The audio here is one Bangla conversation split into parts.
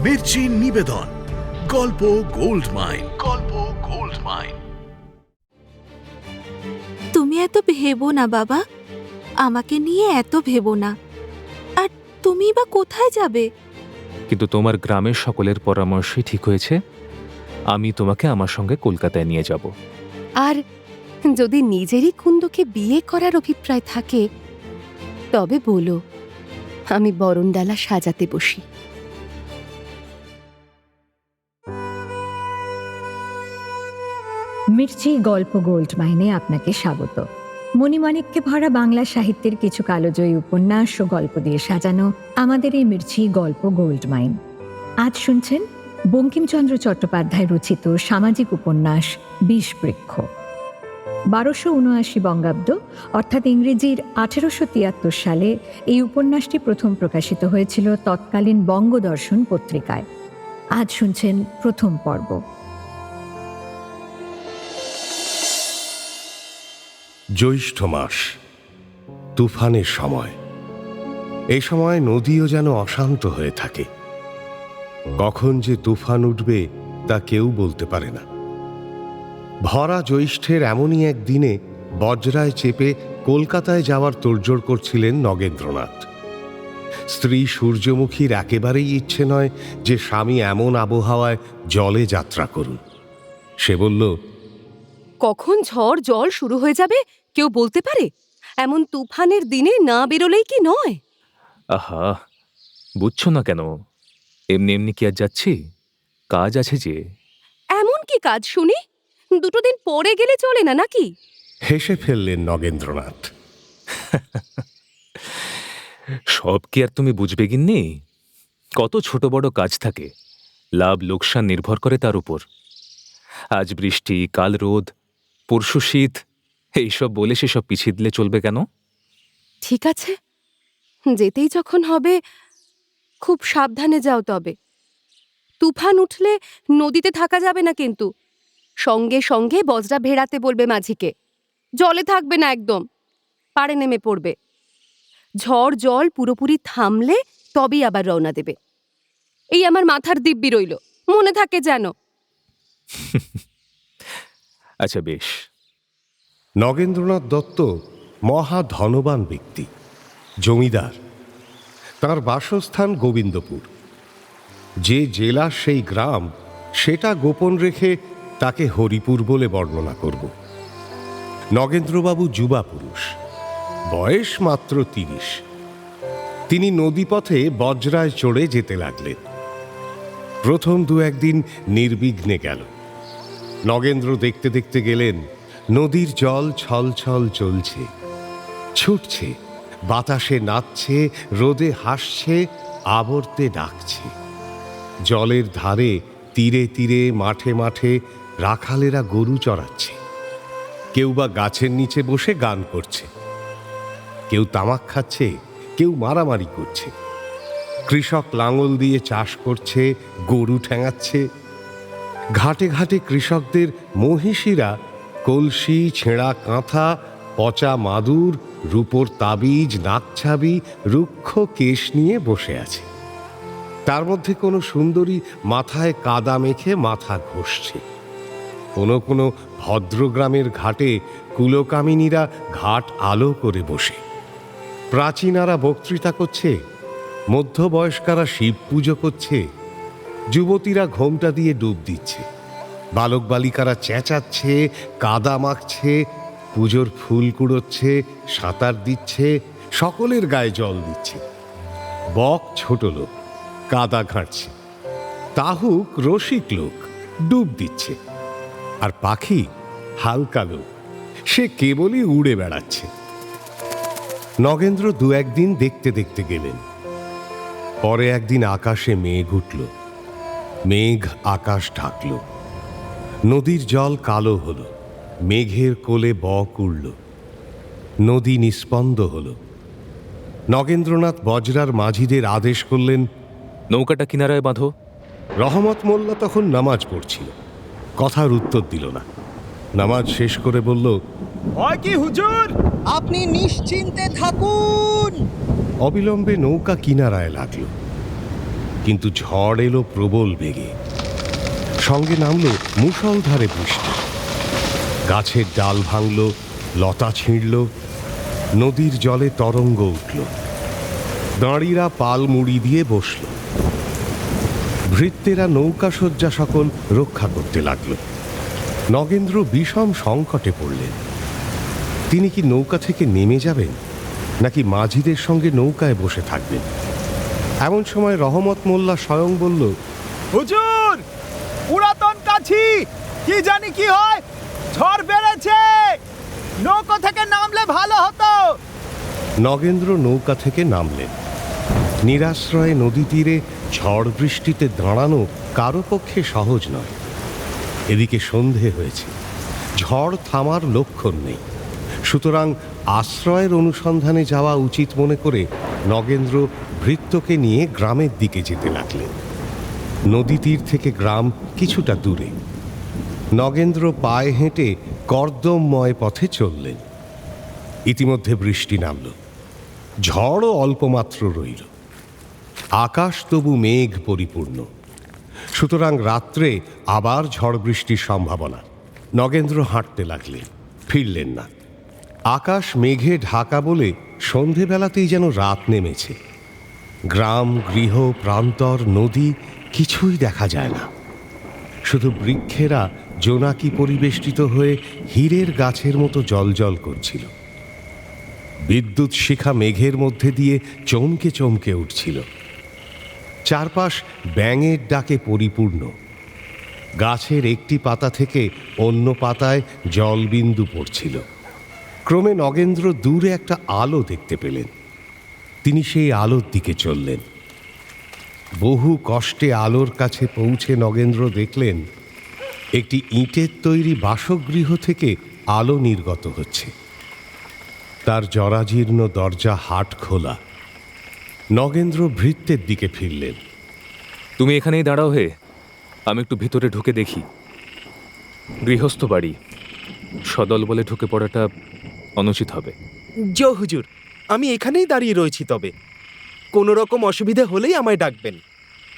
মির্চি নিবেদন, গল্প গোল্ড মাইন। গল্প গোল্ড মাইন। তুমি এত ভেবো না বাবা, আমাকে নিয়ে এত ভেবো না। আর তুমি বা কোথায় যাবে? কিন্তু তোমার গ্রামের সকলের পরামর্শই ঠিক হয়েছে, আমি তোমাকে আমার সঙ্গে কলকাতায় নিয়ে যাব। আর যদি নিজেরই কুন্দকে বিয়ে করার অভিপ্রায় থাকে তবে বলো, আমি বরণডালা সাজাতে বসি। মির্চি গল্প গোল্ড মাইনে আপনাকে স্বাগত। মণিমাণিক্যে ভরা বাংলা সাহিত্যের কিছু কালজয়ী উপন্যাস ও গল্প দিয়ে সাজানো আমাদের এই মির্চি গল্প গোল্ড মাইন। আজ শুনছেন বঙ্কিমচন্দ্র চট্টোপাধ্যায় রচিত সামাজিক উপন্যাস বিষবৃক্ষ। 1279 বঙ্গাব্দ অর্থাৎ ইংরেজির 1873 সালে এই উপন্যাসটি প্রথম প্রকাশিত হয়েছিল তৎকালীন বঙ্গদর্শন পত্রিকায়। আজ শুনছেন প্রথম পর্ব। জ্যৈষ্ঠ মাস, তুফানের সময়। এই সময় নদীও যেন অশান্ত হয়ে থাকে। কখন যে তুফান উঠবে তা কেউ বলতে পারে না। ভরা জ্যৈষ্ঠের এমনই এক দিনে বজ্রায় চেপে কলকাতায় যাওয়ার তোড়জোড় করছিলেন নগেন্দ্রনাথ। স্ত্রী সূর্যমুখীর একেবারেই ইচ্ছে নয় যে স্বামী এমন আবহাওয়ায় জলে যাত্রা করুন। সে বলল, কখন ঝড় জল শুরু হয়ে যাবে কেউ বলতে পারে? এমন তুফানের দিনে না বেরোলেই কি নয়? আহা, বুঝছো না কেন? এমনি এমনি কি আর যাচ্ছি? কাজ আছে যে। এমন কি কাজ শুনি? দুটো দিন পরে গেলে চলে না নাকি? হেসে ফেললেন নগেন্দ্রনাথ। সব কি আর তুমি বুঝবে গিন্নি? কত ছোট বড় কাজ থাকে, লাভ লোকসান নির্ভর করে তার উপর। আজ বৃষ্টি, কাল রোদ, পরশু শীত, এইসব বলে সেসব পিছিয়ে দিলে চলবে কেন? ঠিক আছে, যেতেই যখন হবে খুব সাবধানে যাও। তবে তুফান উঠলে নদীতে থাকা যাবে না, কিন্তু সঙ্গে সঙ্গে বজরা ভেড়াতে বলবে মাঝিকে। জলে থাকবে না একদম, পাড়ে নেমে পড়বে। ঝড় জল পুরোপুরি থামলে তবেই আবার রওনা দেবে। এই আমার মাথার দিব্যি রইল, মনে থাকে যেন। আচ্ছা বেশ। নগেন্দ্রনাথ দত্ত মহা ধনবান ব্যক্তি, জমিদার। তার বাসস্থান গোবিন্দপুর। যে জেলা সেই গ্রাম, সেটা গোপন রেখে তাকে হরিপুর বলে বর্ণনা করব। নগেন্দ্রবাবু যুবা পুরুষ, বয়স মাত্র 30। তিনি নদীপথে বজ্রায় চড়ে যেতে লাগলেন। প্রথম দু একদিন নির্বিঘ্নে গেল। নগেন্দ্র দেখতে দেখতে গেলেন নদীর জল ছলছল চলছে, ছুটছে, বাতাসে নাচছে, রোদে হাসছে, আবর্তে ডাকছে। জলের ধারে তীরে তীরে মাঠে মাঠে রাখালেরা গরু চড়াচ্ছে। কেউ বা গাছের নিচে বসে গান করছে, কেউ তামাক খাচ্ছে, কেউ মারামারি করছে। কৃষক লাঙল দিয়ে চাষ করছে, গরু ঠ্যাঙাচ্ছে। ঘাটে ঘাটে কৃষকদের মহিষীরা কলসি, ছেঁড়া কাঁথা, পচা মাদুর, রূপোর তাবিজ, নাকছাবি, রুক্ষ কেশ নিয়ে বসে আছে। তার মধ্যে কোনো সুন্দরী মাথায় কাদা মেখে মাথা ঘষছে। কোনো কোনো ভদ্রগ্রামের ঘাটে কুলকামিনীরা ঘাট আলো করে বসে। প্রাচীনারা বক্তৃতা করছে, মধ্যবয়স্কারা শিব পুজো করছে, যুবতীরা ঘোমটা দিয়ে ডুব দিচ্ছে, বালক বালিকারা চেঁচাচ্ছে, কাদা মাখছে, পুজোর ফুল কুড়োচ্ছে, সাঁতার দিচ্ছে, সকলের গায়ে জল দিচ্ছে। বক ছোট লোক কাদা ঘাঁটছে, তাহুক রসিক লোক ডুব দিচ্ছে, আর পাখি হালকা লোক, সে কেবলই উড়ে বেড়াচ্ছে। নগেন্দ্র দু একদিন দেখতে দেখতে গেলেন। পরে একদিন আকাশে মেঘ উঠল, মেঘ আকাশ ঢাকল, নদীর জল কালো হল, মেঘের কোলে বক উড়ল, নদী নিস্পন্দ হল। নগেন্দ্রনাথ বজরার মাঝিদের আদেশ করলেন, নৌকাটা কিনারায় বাঁধো। রহমত মোল্লা তখন নামাজ পড়ছিল, কথার উত্তর দিল না। নামাজ শেষ করে বলল, হয় কি হুজুর? আপনি নিশ্চিন্তে থাকুন। অবিলম্বে নৌকা কিনারায় লাগল। কিন্তু ঝড় এলো প্রবল বেগে, সঙ্গে নামলো মুষলধারে বৃষ্টি। গাছের ডাল ভাঙল, লতা ছিঁড়ল, নদীর জলে তরঙ্গ উঠল। দাঁড়িরা পাল মুড়ি দিয়ে বসল। ভৃত্যেরা নৌকা শয্যা সকল রক্ষা করতে লাগল। নগেন্দ্র বিষম সংকটে পড়লেন। তিনি কি নৌকা থেকে নেমে যাবেন, নাকি মাঝিদের সঙ্গে নৌকায় বসে থাকবেন? এমন সময় রহমত মোল্লা স্বয়ং বলল, হুজুর, পুরাতন কাছি, কি জানি কি হয়, ঝড় বেড়েছে, নৌকা থেকে নামলে ভালো হতো। নগেন্দ্র নৌকা থেকে নামলেন। নিরাশ্রয়ে নদী তীরে ঝড় বৃষ্টিতে দাঁড়ানো কারো পক্ষে সহজ নয়। এদিকে সন্ধে হয়েছে, ঝড় থামার লক্ষণ নেই। সুতরাং আশ্রয়ের অনুসন্ধানে যাওয়া উচিত মনে করে নগেন্দ্র ভৃত্যকে নিয়ে গ্রামের দিকে যেতে লাগলেন। নদী তীর থেকে গ্রাম কিছুটা দূরে। নগেন্দ্র পায়ে হেঁটে কর্দমময় পথে চললেন। ইতিমধ্যে বৃষ্টি নামল, ঝড়ও অল্পমাত্র রইল। আকাশ তবু মেঘ পরিপূর্ণ। সুতরাং রাত্রে আবার ঝড় বৃষ্টির সম্ভাবনা। নগেন্দ্র হাঁটতে লাগলেন, ফিরলেন না। আকাশ মেঘে ঢাকা বলে সন্ধেবেলাতেই যেন রাত নেমেছে। গ্রাম, গৃহ, প্রান্তর, নদী কিছুই দেখা যায় না। শুধু বৃক্ষেরা জোনাকি পরিবেষ্টিত হয়ে হীরের গাছের মতো জ্বলজ্বল করছিল। বিদ্যুৎ শিখা মেঘের মধ্যে দিয়ে চমকে চমকে উঠছিল। চারপাশ ব্যাঙের ডাকে পরিপূর্ণ। গাছের একটি পাতা থেকে অন্য পাতায় জলবিন্দু পড়ছিল। ক্রমে নগেন্দ্র দূরে একটা আলো দেখতে পেলেন। তিনি সেই আলোর দিকে চললেন। বহু কষ্টে আলোর কাছে পৌঁছে নগেন্দ্র দেখলেন একটি ইটের তৈরি বাসগৃহ থেকে আলো নির্গত হচ্ছে। তার জরাজীর্ণ দরজা হাট খোলা। নগেন্দ্র ভৃত্যের দিকে ফিরলেন। তুমি এখানেই দাঁড়াও হে, আমি একটু ভিতরে ঢুকে দেখি। গৃহস্থ বাড়ি, সদল বলে ঢুকে পড়াটা অনুচিত হবে। জয় হুজুর, আমি এখানেই দাঁড়িয়ে রয়েছি, তবে কোনো রকম অসুবিধা হলেই আমায় ডাকবেন।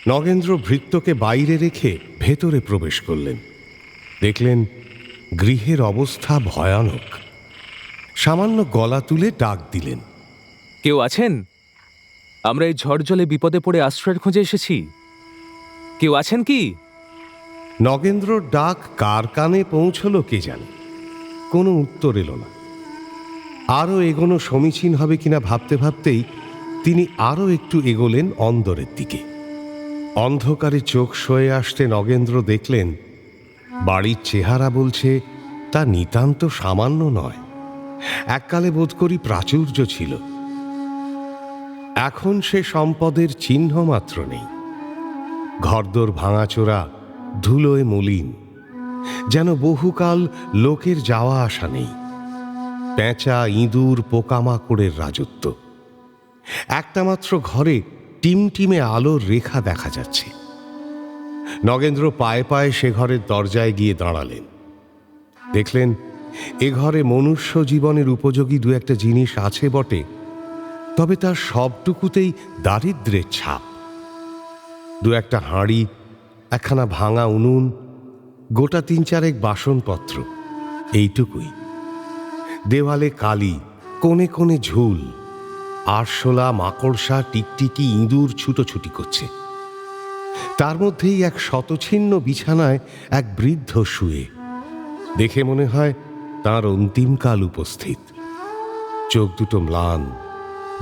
নগেন্দ্র ভৃত্যকে বাইরে রেখে ভেতরে প্রবেশ করলেন। দেখলেন গৃহের অবস্থা ভয়ানক। সামান্য গলা তুলে ডাক দিলেন, কেউ আছেন? আমরা এই ঝড় জলে বিপদে পড়ে আশ্রয়ের খোঁজে এসেছি। কেউ আছেন কি? নগেন্দ্রর ডাক কার কানে পৌঁছল কে জানে। কোনো উত্তর এলো না। আরও এগোনো সমীচীন হবে কিনা ভাবতে ভাবতেই তিনি আরও একটু এগোলেন অন্দরের দিকে। অন্ধকারে চোখ সয়ে আসতে নগেন্দ্র দেখলেন বাড়ির চেহারা বলছে তা নিতান্ত সামান্য নয়। এককালে বোধ করি প্রাচুর্য ছিল। এখন সে সম্পদের চিহ্ন মাত্র নেই। ঘরদোর ভাঙাচোরা, ধুলোয় মলিন, যেন বহুকাল লোকের যাওয়া আসা নেই। পেঁচা, ইঁদুর, পোকামাকড়ের রাজত্ব। একটা মাত্র ঘরে টিমটিমে আলোর রেখা দেখা যাচ্ছে। নগেন্দ্র পায়ে পায়ে সে ঘরের দরজায় গিয়ে দাঁড়ালেন। দেখলেন এ ঘরে মনুষ্য জীবনের উপযোগী দু একটা জিনিস আছে বটে, তবে তার সবটুকুতেই দারিদ্র্যের ছাপ। দু একটা হাঁড়ি, একখানা ভাঙা উনুন, গোটা ৩-৪ বাসনপত্র, এইটুকুই। দেওয়ালে কালি, কোণে কোণে ঝুল, আরশোলা, মাকড়সা, টিকটিকি, ইঁদুর ছুটোছুটি করছে। তার মধ্যেই এক শতছিন্ন বিছানায় এক বৃদ্ধ শুয়ে। দেখে মনে হয় তার অন্তিমকাল উপস্থিত। চোখ দুটো ম্লান,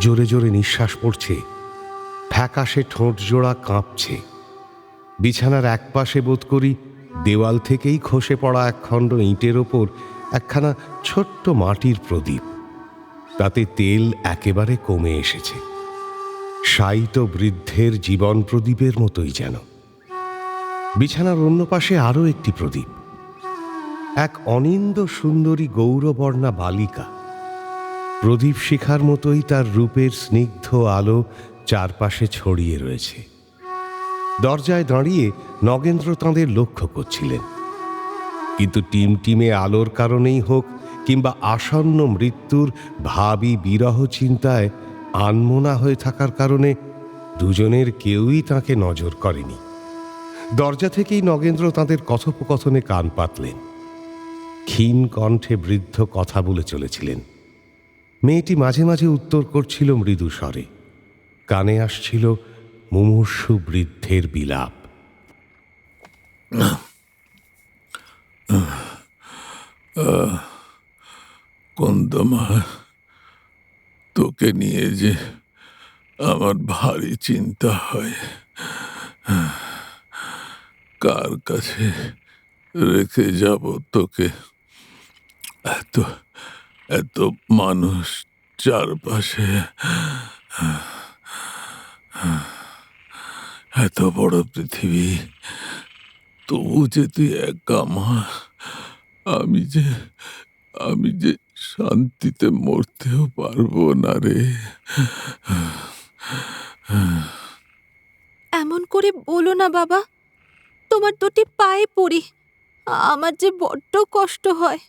জোরে জোরে নিঃশ্বাস পড়ছে, ফ্যাকাশে ঠোঁট জোড়া কাঁপছে। বিছানার একপাশে বোধ করি দেওয়াল থেকেই খসে পড়া একখণ্ড ইঁটের ওপর একখানা ছোট্ট মাটির প্রদীপ। তাতে তেল একেবারে কমে এসেছে। শায়িত বৃদ্ধের জীবন প্রদীপের মতোই যেন। বিছানার অন্য পাশে আরও একটি প্রদীপ। এক অনিন্দ সুন্দরী গৌরবর্ণা বালিকা। প্রদীপ শিখার মতোই তার রূপের স্নিগ্ধ আলো চারপাশে ছড়িয়ে রয়েছে। দরজায় দাঁড়িয়ে নগেন্দ্র তাঁদের লক্ষ্য করছিলেন, কিন্তু টিমটিমে আলোর কারণেই হোক কিংবা আসন্ন মৃত্যুর ভাবী বিরহ চিন্তায় আনমনা হয়ে থাকার কারণে দুজনের কেউই তাকে নজর করেনি। দরজা থেকেই নগেন্দ্র তাদের কথোপকথনে কান পাতলেন। ক্ষীণ কণ্ঠে বৃদ্ধ কথা বলে চলেছিলেন। মেয়েটি মাঝে মাঝে উত্তর করছিল মৃদু স্বরে। কানে আসছিল মুমূর্ষু বৃদ্ধের বিলাপ। কন্দমা, তোকে নিয়ে যে আমার ভারী চিন্তা হয়। কার কাছে রেখে যাব তোকে? এত এত মানুষ চারপাশে, এত বড় পৃথিবী, তবু যে তুই একা মা। আমি যে শান্তিতে মরতেও পারবো না রে। এমন করে বলো না বাবা, তোমার দুটি পায়ে পড়ি, আমার যে বড্ড কষ্ট হয়।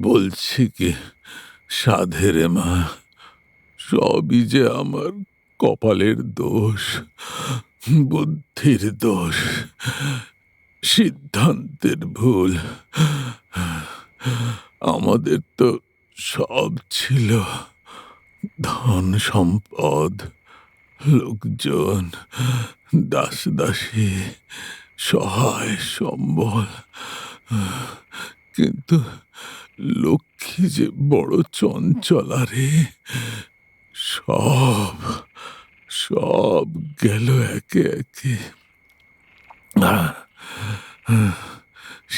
বলছি কি সাধে রে মা, সবই যে আমার কপালের দোষ, বুদ্ধির দোষ, সিদ্ধান্তের ভুল। আমাদের তো সব ছিল, ধন সম্পদ, লোকজন, দাস দাসী, সহায় সম্বল, কিন্তু লক্ষ্মী যে বড় চঞ্চলা রে। সব সব গেল একে একে।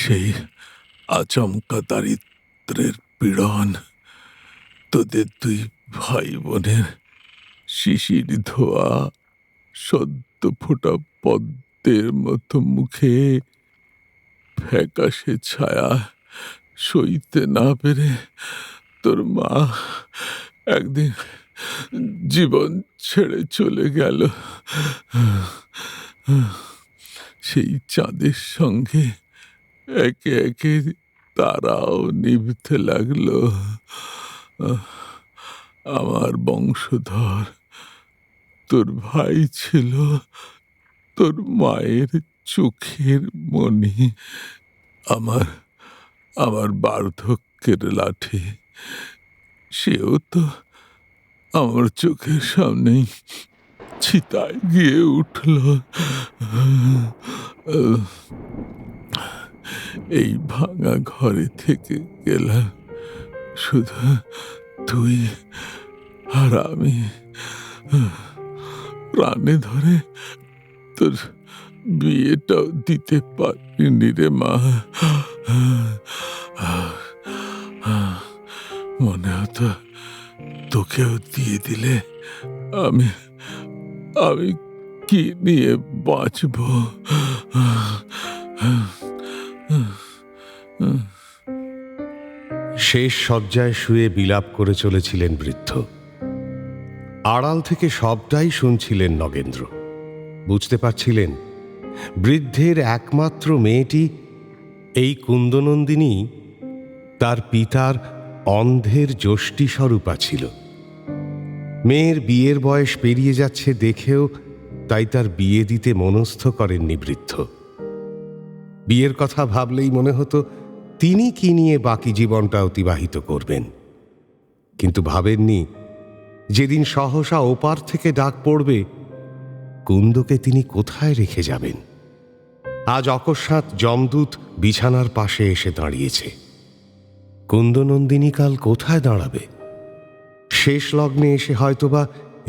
সেই আচমকা দারিদ্রের পীড়ন, তোদের দুই ভাই বোনের শিশির ধোয়া সদ্য ফোটা পদ্মের মতো মুখে ফ্যাকাশে ছায়া সইতে না পেরে তোর মা একদিন জীবন ছেড়ে চলে গেল। সেই চাঁদের সঙ্গে একে একে তারাও নিভতে লাগলো। আমার বংশধর তোর ভাই ছিল, তোর মায়ের চোখের মণি, আমার বার্ধক্যের লাঠি। সেও তো আমার চোখের সামনেই চিতায় গিয়ে উঠল। এই ভাঙা ঘরে থেকে গেলাম শুধু তুই আর আমি। প্রাণে ধরে তোর বিয়েটাও দিতে পারিনি রে মা। মনে হতো তোকেও দিয়ে দিলে আমি কি নিয়ে বাঁচব? শেষ শয্যায় শুয়ে বিলাপ করে চলেছিলেন বৃদ্ধ। আড়াল থেকে সবটাই শুনছিলেন নগেন্দ্র। বুঝতে পারছিলেন বৃদ্ধের একমাত্র মেয়েটি এই কুন্দনন্দিনী তার পিতার অন্ধের যষ্টি স্বরূপা ছিল। মেয়ের বিয়ের বয়স পেরিয়ে যাচ্ছে দেখেও তাই তার বিয়ে দিতে মনস্থ করেননি বৃদ্ধ। বিয়ের কথা ভাবলেই মনে হতো তিনি কি নিয়ে বাকি জীবনটা অতিবাহিত করবেন। কিন্তু ভাবেননি যেদিন সহসা ওপার থেকে ডাক পড়বে, কুন্দকে তিনি কোথায় রেখে যাবেন। আজ অকস্মাৎ যমদূত বিছানার পাশে এসে দাঁড়িয়েছে। কুন্দনন্দিনী কাল কোথায় দাঁড়াবে? শেষ লগ্নে এসে হয়তোবা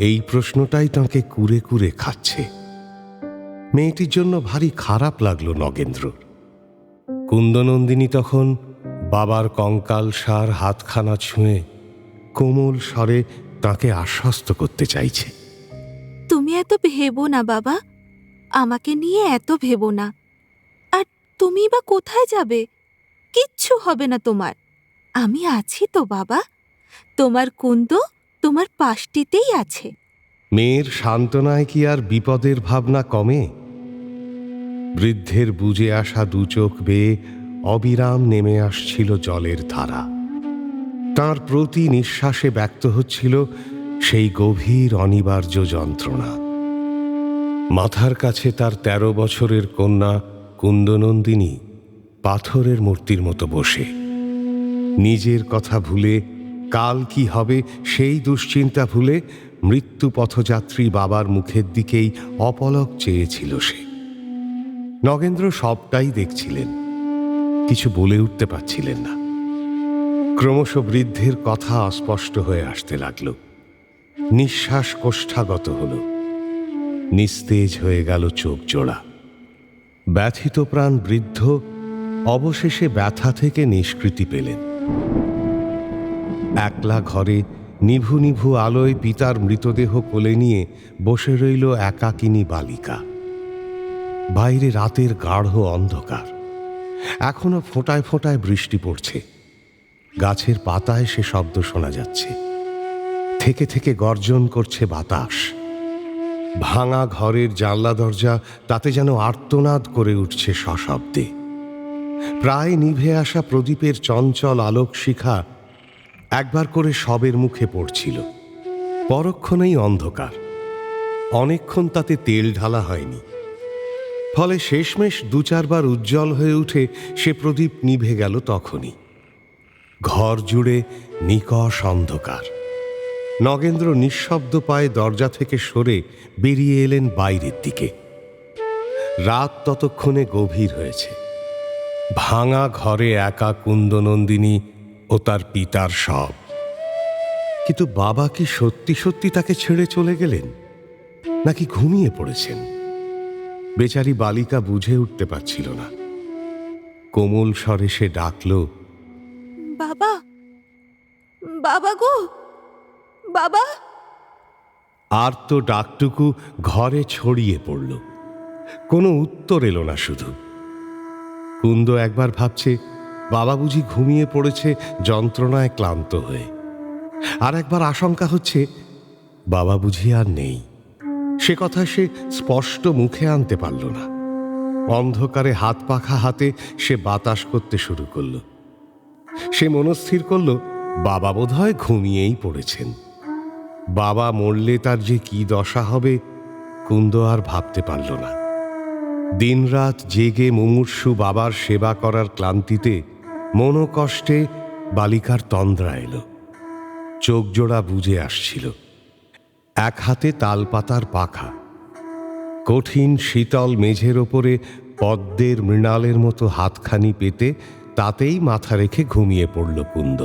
এই প্রশ্নটাই তাঁকে কুরে কুরে খাচ্ছে। মেয়েটির জন্য ভারী খারাপ লাগলো নগেন্দ্র। কুন্দনন্দিনী তখন বাবার কঙ্কালসার হাতখানা ছুঁয়ে কোমল স্বরে তাকে আশ্বস্ত করতে চাইছে। তুমি এত ভেবো না বাবা, আমাকে নিয়ে এত ভেবো না। আর তুমি বা কোথায় যাবে? কিচ্ছু হবে না তোমার, আমি আছি তো বাবা। তোমার কুন্দ তোমার পাশটিতেই আছে। মেয়ের সান্ত্বনায় কি আর বিপদের ভাবনা কমে? বৃদ্ধের বুজে আসা দু চোখ বেয়ে অবিরাম নেমে আসছিল জলের ধারা। তাঁর প্রতি নিঃশ্বাসে ব্যক্ত হচ্ছিল সেই গভীর অনিবার্য যন্ত্রণা। মাথার কাছে তার 13 বছরের কন্যা কুন্দনন্দিনী পাথরের মূর্তির মতো বসে, নিজের কথা ভুলে, কাল কি হবে সেই দুশ্চিন্তা ভুলে মৃত্যু পথযাত্রী বাবার মুখের দিকেই অপলক চেয়েছিল সে। নগেন্দ্র সবটাই দেখছিলেন, কিছু বলে উঠতে পারছিলেন না। ক্রমশ বৃদ্ধের কথা অস্পষ্ট হয়ে আসতে লাগল। নিঃশ্বাস কোষ্ঠাগত হল, নিস্তেজ হয়ে গেল চোখ জোড়া। ব্যথিত প্রাণ বৃদ্ধ অবশেষে ব্যথা থেকে নিষ্কৃতি পেলেন। একলা ঘরে নিভু নিভু আলোয় পিতার মৃতদেহ কোলে নিয়ে বসে রইল একাকিনী বালিকা। বাইরে রাতের গাঢ় অন্ধকার, এখনো ফোঁটায় ফোঁটায় বৃষ্টি পড়ছে। গাছের পাতায় সে শব্দ শোনা যাচ্ছে, থেকে থেকে গর্জন করছে বাতাস। ভাঙা ঘরের জানলা দরজা তাতে যেন আর্তনাদ করে উঠছে সশব্দে। প্রায় নিভে আসা প্রদীপের চঞ্চল আলোক শিখা একবার করে সবের মুখে পড়ছিল। পরক্ষণেই অন্ধকার, অনেকক্ষণ তাতে তেল ঢালা হয়নি। ফলে শেষমেশ 2-4 বার উজ্জ্বল হয়ে উঠে সে প্রদীপ নিভে গেল তখনই। ঘর জুড়ে নিকষ অন্ধকার। নগেন্দ্র নিঃশব্দ পায়ে দরজা থেকে সরে বেরিয়ে এলেন বাইরের দিকে। রাত ততক্ষণে গভীর হয়েছে। ভাঙা ঘরে একা কুন্দনন্দিনী ও তার পিতার শব। কিন্তু বাবা কি সত্যি সত্যি তাকে ছেড়ে চলে গেলেন, নাকি ঘুমিয়ে পড়েছেন? বেচারি বালিকা বুঝে উঠতে পারছিল না। কোমল স্বরে সে ডাকল, বাবা, বাবা গো, বাবা। আর তো ডাকটুকু ঘরে ছড়িয়ে পড়ল, কোনো উত্তর এলো না। শুধু কুন্দ একবার ভাবছে বাবা বুঝি ঘুমিয়ে পড়েছে যন্ত্রণায় ক্লান্ত হয়ে, আর একবার আশঙ্কা হচ্ছে বাবা বুঝি আর নেই। সে কথা সে স্পষ্ট মুখে আনতে পারল না। অন্ধকারে হাত পাখা হাতে সে বাতাস করতে শুরু করল। সে মনস্থির করল বাবা বোধহয় ঘুমিয়েই পড়েছেন। বাবা মরলে তার যে কি দশা হবে কুন্দ আর ভাবতে পারল না। দিনরাত জেগে মুমূর্ষু বাবার সেবা করার ক্লান্তিতে মনোকষ্টে বালিকার তন্দ্রা এলো। চোখ জোড়া বুজে আসছিল। এক হাতে তালপাতার পাখা, কঠিন শীতল মেঝের ওপরে পদ্মের মৃণালের মতো হাতখানি পেতে তাতেই মাথা রেখে ঘুমিয়ে পড়ল কুন্দ।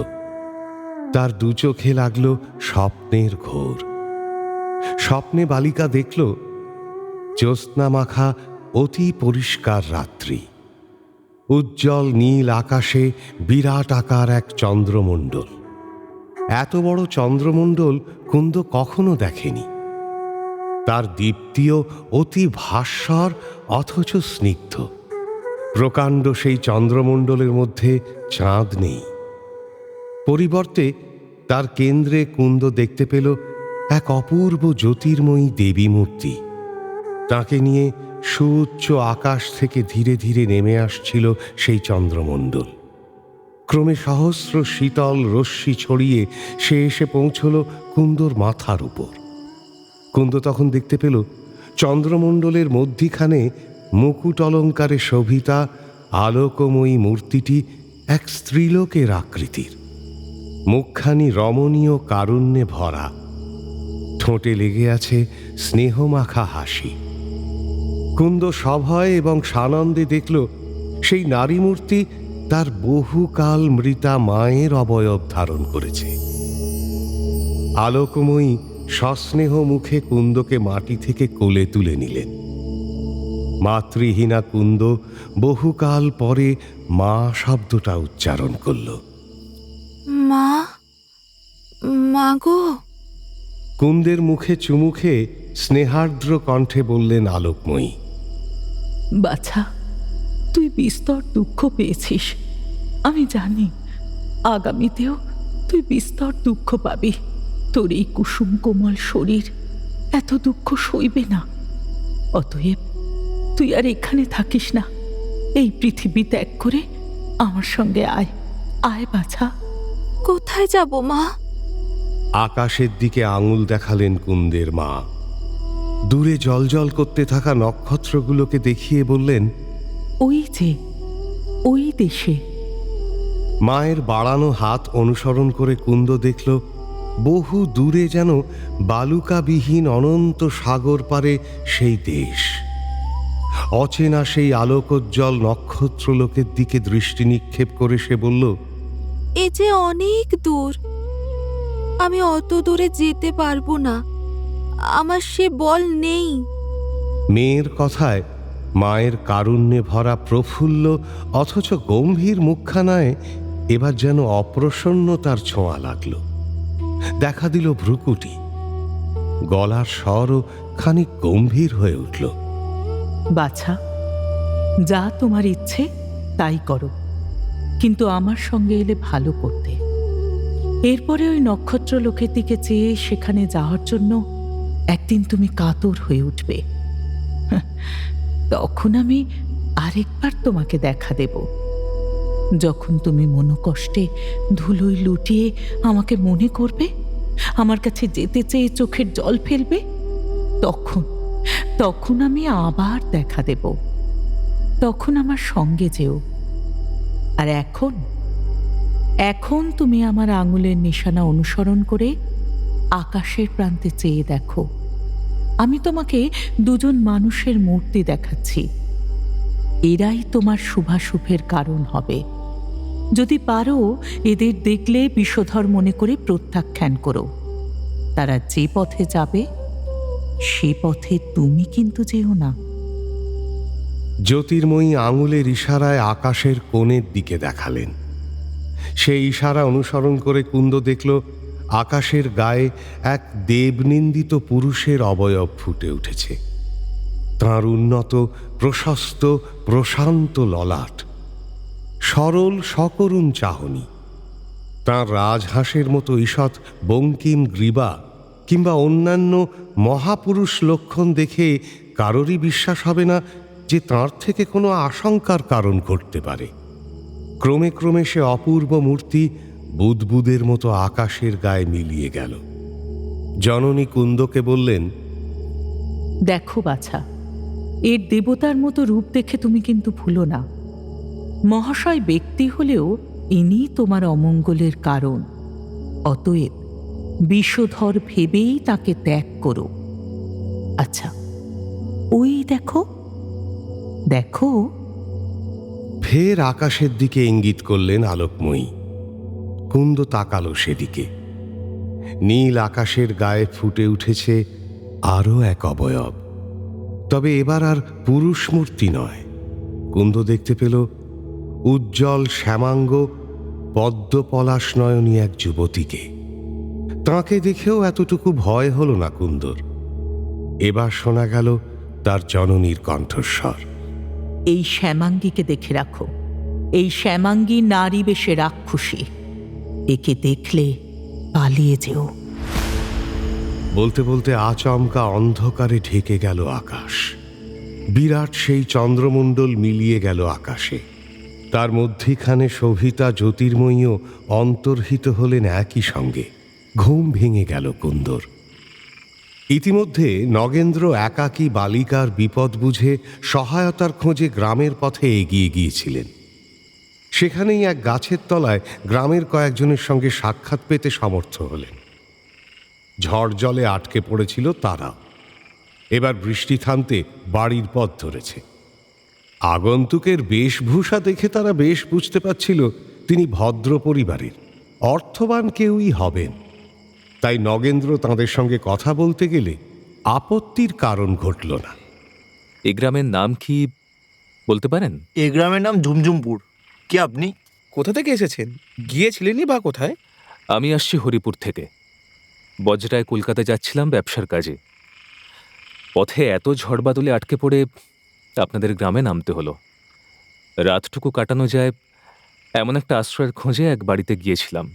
তার 2 চোখে লাগল স্বপ্নের ঘোর। স্বপ্নে বালিকা দেখল জ্যোৎস্না মাখা অতি পরিষ্কার রাত্রি। উজ্জ্বল নীল আকাশে বিরাট আকার এক চন্দ্রমণ্ডল। এত বড় চন্দ্রমণ্ডল কুন্দ কখনো দেখেনি। তার দীপ্তিও অতি ভাস্বর অথচ স্নিগ্ধ। প্রকাণ্ড সেই চন্দ্রমণ্ডলের মধ্যে চাঁদ নেই। পরিবর্তে তার কেন্দ্রে কুন্দ দেখতে পেল এক অপূর্ব জ্যোতির্ময়ী দেবী মূর্তি। তাকে নিয়ে সুউচ্চ আকাশ থেকে ধীরে ধীরে নেমে আসছিল সেই চন্দ্রমণ্ডল। ক্রমে সহস্র শীতল রশ্মি ছড়িয়ে সে এসে পৌঁছল কুন্দর মাথার উপর। কুন্দ তখন দেখতে পেল চন্দ্রমণ্ডলের মধ্যিখানে মুকুট অলঙ্কারে শোভিতা আলোকময়ী মূর্তিটি এক স্ত্রীলোকের আকৃতির। মুখখানি রমণীয় কারুণ্যে ভরা, ঠোঁটে লেগে আছে স্নেহমাখা হাসি। কুন্দ সভয় এবং সানন্দে দেখল সেই নারী মূর্তি তার বহুকাল মৃতা মায়ের অবয়ব ধারণ করেছে। আলোকময়ী সস্নেহ মুখে কুন্দকে মাটি থেকে কোলে তুলে নিলেন। মাতৃহীনা কুন্দ বহুকাল পরে মা শব্দটা উচ্চারণ করল। মা, মা গো। কুন্দের মুখে চুমু খেয়ে স্নেহার্দ্র কণ্ঠে বললেন আলোকময়ী, বাছা, তুই বিস্তর দুঃখ পেয়েছিস। আমি জানি আগামীতেও তুই বিস্তর দুঃখ পাবি। তোর এই কুসুম কোমল শরীর এত দুঃখ সইবে না। অতএব তুই আর এখানে থাকিস না, এই পৃথিবী ত্যাগ করে আমার সঙ্গে আয়। আয় বাছা। কোথায় যাব মা? আকাশের দিকে আঙুল দেখালেন কুন্দের মা। দূরে জ্বলজ্বল করতে থাকা নক্ষত্রগুলোকে দেখিয়ে বললেন, ওই যে ওই দেশে। মায়ের বাড়ানো হাত অনুসরণ করে কুন্দ দেখল বহু দূরে যেন বালুকাবিহীন অনন্ত সাগর পারে সেই দেশ। অচেনা সেই আলোকোজ্জ্বল নক্ষত্রলোকের দিকে দৃষ্টি নিক্ষেপ করে সে বলল, এ যে অনেক দূর, আমি অত দূরে যেতে পারবো না, আমার সে বল নেই। মেয়ের কথায় মায়ের কারুণ্যে ভরা প্রফুল্ল অথচ গম্ভীর মুখখানায় এবার যেন অপ্রসন্নতার ছোঁয়া লাগল। দেখা দিল ভ্রুকুটি, গলার স্বরও খানিক গম্ভীর হয়ে উঠল। বাছা, যা তোমার ইচ্ছে তাই করো, কিন্তু আমার সঙ্গে এলে ভালো করতে। এরপরে ওই নক্ষত্র লোকের দিকে চেয়ে সেখানে যাওয়ার জন্য একদিন তুমি কাতর হয়ে উঠবে। তখন আমি আরেকবার তোমাকে দেখা দেব। যখন তুমি মনোকষ্টে ধুলোয় লুটিয়ে আমাকে মনে করবে, আমার কাছে যেতে চেয়ে চোখের জল ফেলবে, তখন আমি আবার দেখা দেব। তখন আমার সঙ্গে যেও। আর এখন তুমি আমার আঙুলের নিশানা অনুসরণ করে আকাশের প্রান্তে চেয়ে দেখো। আমি তোমাকে দুজন মানুষের মূর্তি দেখাচ্ছি, এরাই তোমার শুভাশুভের কারণ হবে। যদি পারো এদের দেখলে বিষধর মনে করে প্রত্যাখ্যান করো। তারা যে পথে যাবে সে পথে তুমি কিন্তু যেও না। জ্যোতির্ময়ী আঙুলের ইশারায় আকাশের কোণের দিকে দেখালেন। সেই ইশারা অনুসরণ করে কুন্দ দেখল আকাশের গায়ে এক দেবনিন্দিত পুরুষের অবয়ব ফুটে উঠেছে। তাঁর উন্নত প্রশস্ত প্রশান্ত ললাট, সরল সকরুণ চাহনি, তাঁর রাজহাঁসের মতো ঈষৎ বঙ্কিম গ্রীবা কিংবা অন্যান্য মহাপুরুষ লক্ষণ দেখে কারোরই বিশ্বাস হবে না যে তাঁর থেকে কোনো আশঙ্কার কারণ ঘটতে পারে। ক্রমে ক্রমে সে অপূর্ব মূর্তি বুদবুদের মতো আকাশের গায়ে মিলিয়ে গেল। জননী কুন্দকে বললেন, দেখো বাছা, এর দেবতার মতো রূপ দেখে তুমি কিন্তু ভুলো না। মহাশয় ব্যক্তি হলেও ইনি তোমার অমঙ্গলের কারণ। অতএব বিষধর ভেবেই তাকে ত্যাগ করো। আচ্ছা, ওই দেখো দেখো। ফের আকাশের দিকে ইঙ্গিত করলেন আলোকময়ী। কুন্দ তাকালো সেদিকে। নীল আকাশের গায়ে ফুটে উঠেছে আরও এক অবয়ব, তবে এবার আর পুরুষ মূর্তি নয়। কুন্দ দেখতে পেল উজ্জ্বল শ্যামাঙ্গ পদ্মপলাশ নয়নী এক যুবতীকে। তাঁকে দেখেও এতটুকু ভয় হল না কুন্দর। এবার শোনা গেল তার জননীর কণ্ঠস্বর। এই শ্যামাঙ্গীকে দেখে রাখো। এই শ্যামাঙ্গী নারী বেশে রাক্ষসী, একে দেখলে পালিয়ে যেও। বলতে বলতে আচমকা অন্ধকারে ঢেকে গেল আকাশ। বিরাট সেই চন্দ্রমণ্ডল মিলিয়ে গেল আকাশে। তার মধ্যিখানে শোভিতা জ্যোতির্ময়ীও অন্তর্হিত হলেন একই সঙ্গে। ঘুম ভেঙে গেল কুন্দর। ইতিমধ্যে নগেন্দ্র একাকী বালিকার বিপদ বুঝে সহায়তার খোঁজে গ্রামের পথে এগিয়ে গিয়েছিলেন। সেখানেই এক গাছের তলায় গ্রামের কয়েকজনের সঙ্গে সাক্ষাৎ পেতে সমর্থ হলেন। ঝড় জলে আটকে পড়েছিল তারা। এবার বৃষ্টি থামতে বাড়ির পথ ধরেছে। আগন্তুকের বেশভূষা দেখে তারা বেশ বুঝতে পারছিল তিনি ভদ্র পরিবারের, অর্থবান কেউই হবেন। তাই নগেন্দ্র তাঁদের সঙ্গে কথা বলতে গেলে আপত্তির কারণ ঘটল না। এই গ্রামের নাম কি বলতে পারেন? এই গ্রামের নাম ঝুমঝুমপুর। কি আপনি কোথা থেকে এসেছেন? গিয়েছিলেনই বা কোথায়? আমি আসছি হরিপুর থেকে। বজরায় কলকাতা যাচ্ছিলাম ব্যবসার কাজে। পথে এত ঝড় বাদলে আটকে পড়ে আপনাদের গ্রামে নামতে হলো। রাতটুকু কাটানো যায় এমন একটা আশ্রয়ের খোঁজে এক বাড়িতে গিয়েছিলাম।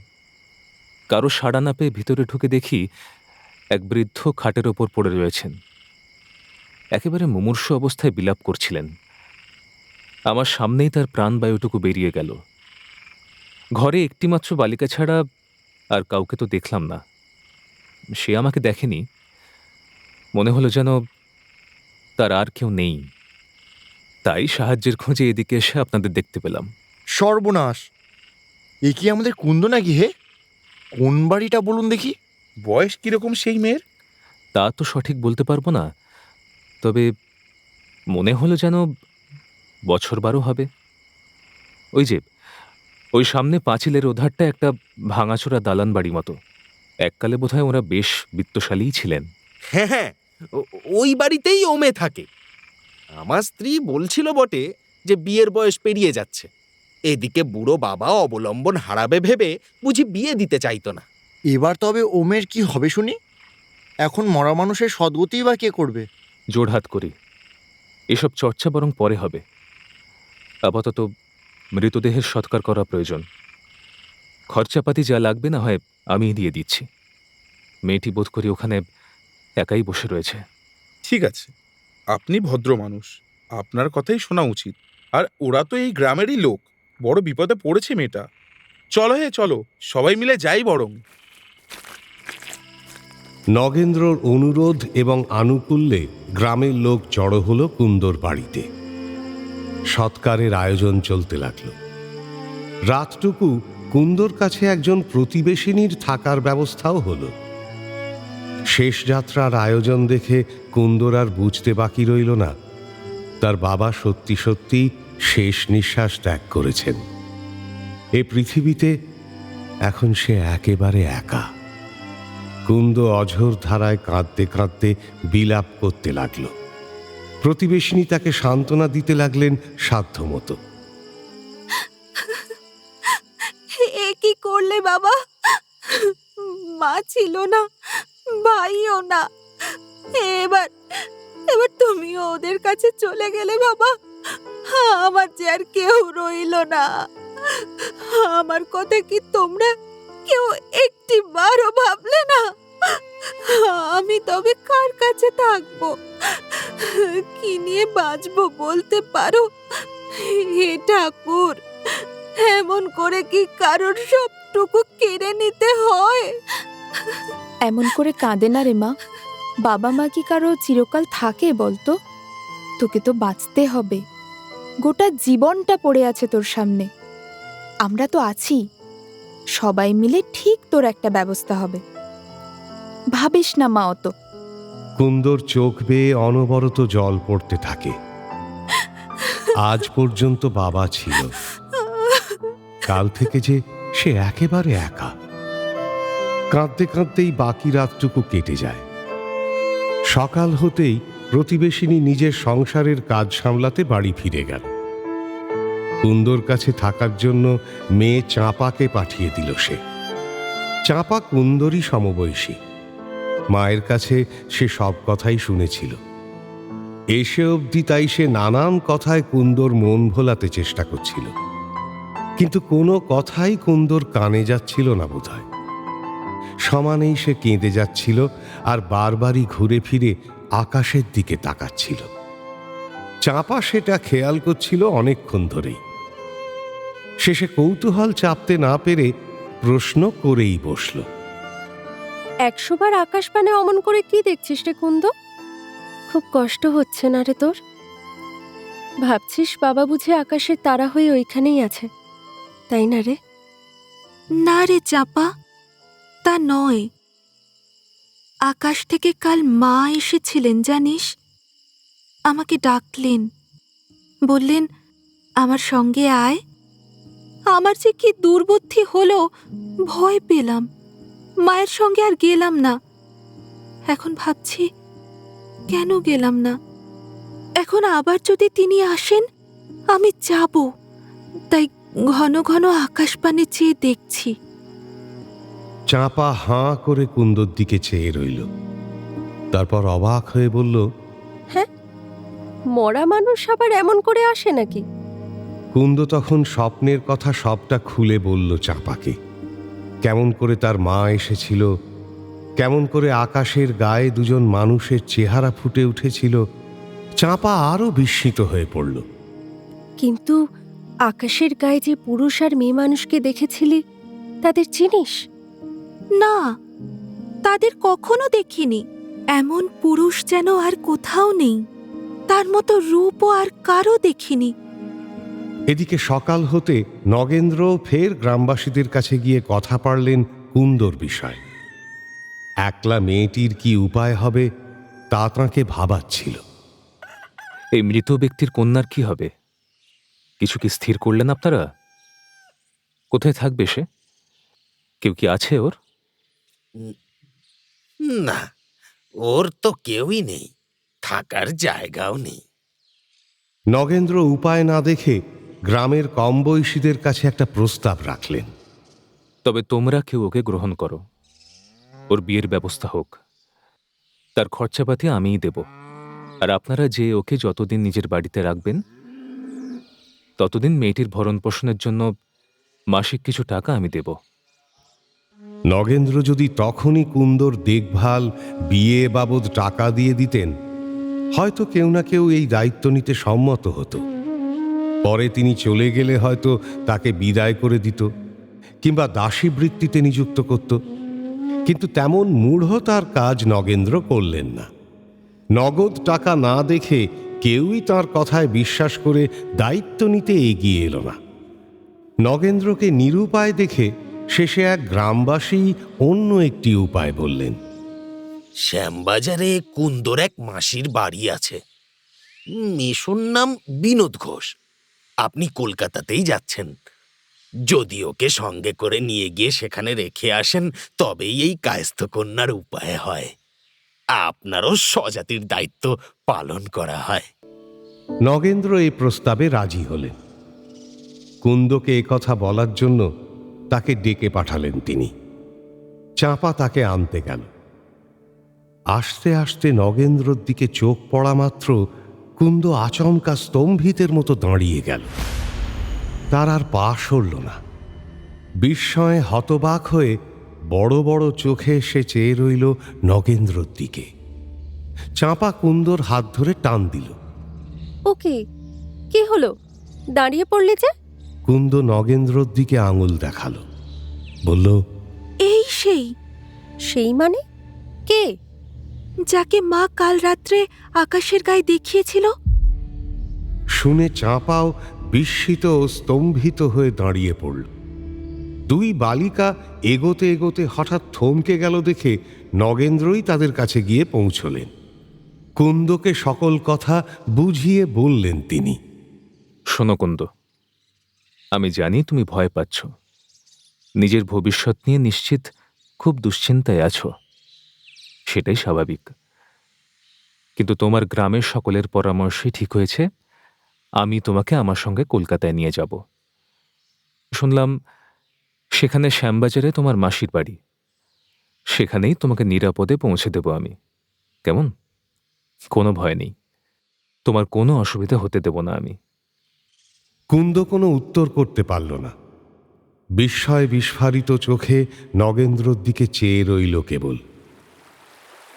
কারো সাড়া না পেয়ে ভিতরে ঢুকে দেখি এক বৃদ্ধ খাটের ওপর পড়ে রয়েছেন। একেবারে মুমূর্ষু অবস্থায় বিলাপ করছিলেন। আমার সামনেই তার প্রাণবায়ুটুকু বেরিয়ে গেল। ঘরে একটিমাত্র বালিকা ছাড়া আর কাউকে তো দেখলাম না। সে আমাকে দেখেনি, মনে হলো যেন তার আর কেউ নেই, তাই সাহায্যের খোঁজে এদিকে এসে আপনাদের দেখতে পেলাম। সর্বনাশ, এ কি আমাদের কুন্দ নাকি হে? কোন বাড়িটা বলুন দেখি। বয়স কিরকম সেই মেয়ের? তা তো সঠিক বলতে পারবো না, তবে মনে হলো যেন বছর 12 হবে। ওই যে ওই সামনে পাঁচিলের ওধারটা একটা ভাঙাচোরা দালান বাড়ি মতো, এককালে বোধহয় ওরা বেশ বিত্তশালীই ছিলেন। হ্যাঁ হ্যাঁ, ওই বাড়িতেই ও মেয়ে থাকে। আমার স্ত্রী বলছিল বটে যে বিয়ের বয়স পেরিয়ে যাচ্ছে, এদিকে বুড়ো বাবা অবলম্বন হারাবে ভেবে বুঝি বিয়ে দিতে চাইতো না। এবার তবে ওমের কি হবে শুনি? এখন মরা মানুষের সদ্গতিই বা কে করবে? জোড়হাত করি, এসব চর্চা বরং পরে হবে। আপাতত মৃতদেহের সৎকার করা প্রয়োজন। খরচাপাতি যা লাগবে না হয় আমি দিয়ে দিচ্ছি। মেয়েটি বোধ করি ওখানে একাই বসে রয়েছে। ঠিক আছে, আপনি ভদ্র মানুষ, আপনার কথাই শোনা উচিত। আর ওরা তো এই গ্রামেরই লোক, বড় বিপদে পড়েছে মেয়েটা। চলো হে চলো, সবাই মিলে যাই বরং। নগেন্দ্রর অনুরোধ এবং আনুকূল্যে গ্রামের লোক জড়ো হলো কুন্দর বাড়িতে। সৎকারের আয়োজন চলতে লাগল। রাতটুকু কুন্দর কাছে একজন প্রতিবেশিনীর থাকার ব্যবস্থাও হলো। শেষ যাত্রার আয়োজন দেখে কুন্দর আর বুঝতে বাকি রইল না তার বাবা সত্যি সত্যি শেষ নিঃশ্বাস ত্যাগ করেছেন। এ পৃথিবীতে এখন সে একেবারে একা। কুন্দ অঝোর ধারায় কাঁদতে কাঁদতে বিলাপ করতে লাগল। প্রতিবেশিনী তাকে সান্ত্বনা দিতে লাগলেন সাধ্যমতো। এ কি করলে বাবা? মা ছিল না, ভাইও না, এবার এবার তুমিও ওদের কাছে চলে গেলে বাবা। আমার যে আর কেউ রইল না। আমার কথা কি তোমরা কেউ একটি বারও ভাবলে না? আমি তবে কার কাছে থাকবো, কি নিয়ে বাঁচবো বলতে পারো? হে ঠাকুর, এমন করে কি কারোর সবটুকু কেড়ে নিতে হয়? এমন করে কাঁদে না রে মা। বাবা মা কি কারো চিরকাল থাকে বলতো? তোকে তো বাঁচতে হবে, গোটা জীবনটা পড়ে আছে তোর সামনে। আমরা তো আছি, সবাই মিলে ঠিক তোর একটা ব্যবস্থা হবে। ভাবিস না মা অত। কুন্দর চোখ বেয়ে অনবরত জল পড়তে থাকে। আজ পর্যন্ত বাবা ছিল, কাল থেকে যে সে একেবারে একা। কাঁদতে কাঁদতেই বাকি রাতটুকু কেটে যায়। সকাল হতেই প্রতিবেশিনী নিজের সংসারের কাজ সামলাতে বাড়ি ফিরে গেল। কুন্দর কাছে থাকার জন্য মেয়ে চাঁপাকে পাঠিয়ে দিল সে। চাঁপা কুন্দরই সমবয়সী। মায়ের কাছে সে সব কথাই শুনেছিল। এসে অবধি তাই সে নানান কথায় কুন্দর মন ভোলাতে চেষ্টা করছিল, কিন্তু কোনো কথাই কুন্দর কানে যাচ্ছিল না বোধহয়। সমানেই সে কেঁদে যাচ্ছিল আর বারবারই ঘুরে ফিরে আকাশের দিকে তাকাচ্ছিল। চাঁপা সেটা খেয়াল করছিল অনেকক্ষণ ধরেই। শেষে কৌতূহল চাপতে না পেরে প্রশ্ন করেই বসল। 100 বার আকাশ পানে অমন করে কি দেখছিস রে কুন্দ? খুব কষ্ট হচ্ছে না রে তোর? ভাবছিস বাবা বুঝি আকাশের তারা হয়ে ওইখানেই আছে, তাই না রে? না রে চাপা, তা নয়। আকাশ থেকে কাল মা এসেছিলেন জানিস। আমাকে ডাকলেন, বললেন আমার সঙ্গে আয়। আমার যে কি দুর্বুদ্ধি হলো, ভয় পেলাম, মায়ের সঙ্গে আর গেলাম না। এখন ভাবছি কেন গেলাম না। এখন আবার যদি তিনি আসেন আমি যাব, তাই ঘন ঘন আকাশপানে চেয়ে দেখছি। চাঁপা হাঁ করে কুন্দর দিকে চেয়ে রইল, তারপর অবাক হয়ে বলল, হ্যাঁ, মরা মানুষ আবার এমন করে আসে নাকি? কুন্দ তখন স্বপ্নের কথা সবটা খুলে বলল চাঁপাকে। কেমন করে তার মা এসেছিল, কেমন করে আকাশের গায়ে দুজন মানুষের চেহারা ফুটে উঠেছিল। চাঁপা আরো বিস্মিত হয়ে পড়ল। কিন্তু আকাশের গায়ে যে পুরুষ আর মেয়ে মানুষকে দেখেছিলি, তাদের চিনিস? না, তাদের কখনো দেখিনি। এমন পুরুষ যেন আর কোথাও নেই। তার মতো রূপও আর কারও দেখিনি। এদিকে সকাল হতে নগেন্দ্র ফের গ্রামবাসীদের কাছে গিয়ে কথা পাড়লেন কুন্দর বিষয়। একলা মেয়েটির কি উপায় হবে তা তাঁকে ভাবাচ্ছিল। এই মৃত ব্যক্তির কন্যার কি হবে? কিছু কি স্থির করলেন আপনারা? কোথায় থাকবে সে? কেউ কি আছে ওর? না, ওর তো কেউই নেই, থাকার জায়গাও নেই। নগেন্দ্র উপায় না দেখে গ্রামের কম বয়সীদের কাছে একটা প্রস্তাব রাখলেন। তবে তোমরা কেউ ওকে গ্রহণ করো, ওর বিয়ের ব্যবস্থা হোক। তার খরচাপাতি আমিই দেব। আর আপনারা যে ওকে যতদিন নিজের বাড়িতে রাখবেন ততদিন মেয়েটির ভরণ পোষণের জন্য মাসিক কিছু টাকা আমি দেব। নগেন্দ্র যদি তখনই কুন্দর দেখভাল বিয়ে বাবদ টাকা দিয়ে দিতেন, হয়তো কেউ না কেউ এই দায়িত্ব নিতে সম্মত হতো। পরে তিনি চলে গেলে হয়তো তাকে বিদায় করে দিত কিংবা দাসী বৃত্তিতে নিযুক্ত করত। কিন্তু তেমন মূঢ়তার কাজ নগেন্দ্র করলেন না। নগদ টাকা না দেখে কেউই তার কথায় বিশ্বাস করে দায়িত্ব নিতে এগিয়ে এলো না। নগেন্দ্রকে নিরুপায় দেখে শেষে এক গ্রামবাসী অন্য একটি উপায় বললেন। শ্যামবাজারে কুন্দর এক মাসির বাড়ি আছে। মেশোর নাম বিনোদ ঘোষ। আপনি কলকাতাতেই যাচ্ছেন। যদি ওকে সঙ্গে করে নিয়ে গিয়ে সেখানে রেখে আসেন, তবেই এই কায়স্থ কন্যার উপায় হয়। আপনারও স্বজাতির দায়িত্ব পালন করা হয়। নগেন্দ্র এই প্রস্তাবে রাজি হলেন। কুন্দকে একথা বলার জন্য তাকে ডেকে পাঠালেন তিনি। চাঁপা তাকে আনতে গেল। আস্তে আস্তে নগেন্দ্রর দিকে চোখ পড়া মাত্র কুন্দ আচমকা স্তম্ভিতের মতো দাঁড়িয়ে গেল। তার আর পা সরল না। বিস্ময়ে হতবাক হয়ে বড় বড় চোখে সে চেয়ে রইল নগেন্দ্রর দিকে। চাঁপা কুন্দর হাত ধরে টান দিল। ওকে, কি হলো? দাঁড়িয়ে পড়লে যে? কুন্দ নগেন্দ্রর দিকে আঙুল দেখালো, বলল, এই সেই। সেই মানে? কে? যাকে মা কাল রাত্রে আকাশের গায়ে দেখিয়েছিল। শুনে চাঁপাও বিস্মিত ও স্তম্ভিত হয়ে দাঁড়িয়ে পড়ল। দুই বালিকা এগোতে এগোতে হঠাৎ থমকে গেল দেখে নগেন্দ্রই তাদের কাছে গিয়ে পৌঁছলেন। কুন্দকে সকল কথা বুঝিয়ে বললেন তিনি। শোনো কুন্দ, আমি জানি তুমি ভয় পাচ্ছ, নিজের ভবিষ্যৎ নিয়ে নিশ্চিত খুব দুশ্চিন্তায় আছো। সেটাই স্বাভাবিক। কিন্তু তোমার গ্রামের সকলের পরামর্শে ঠিক হয়েছে আমি তোমাকে আমার সঙ্গে কলকাতায় নিয়ে যাব। শুনলাম সেখানে শ্যামবাজারে তোমার মাসির বাড়ি। সেখানেই তোমাকে নিরাপদে পৌঁছে দেব আমি। কেমন? কোনো ভয় নেই, তোমার কোনো অসুবিধা হতে দেব না আমি। কুন্দ কোনো উত্তর করতে পারল না। বিস্ময় বিস্ফারিত চোখে নগেন্দ্রর দিকে চেয়ে রইল কেবল।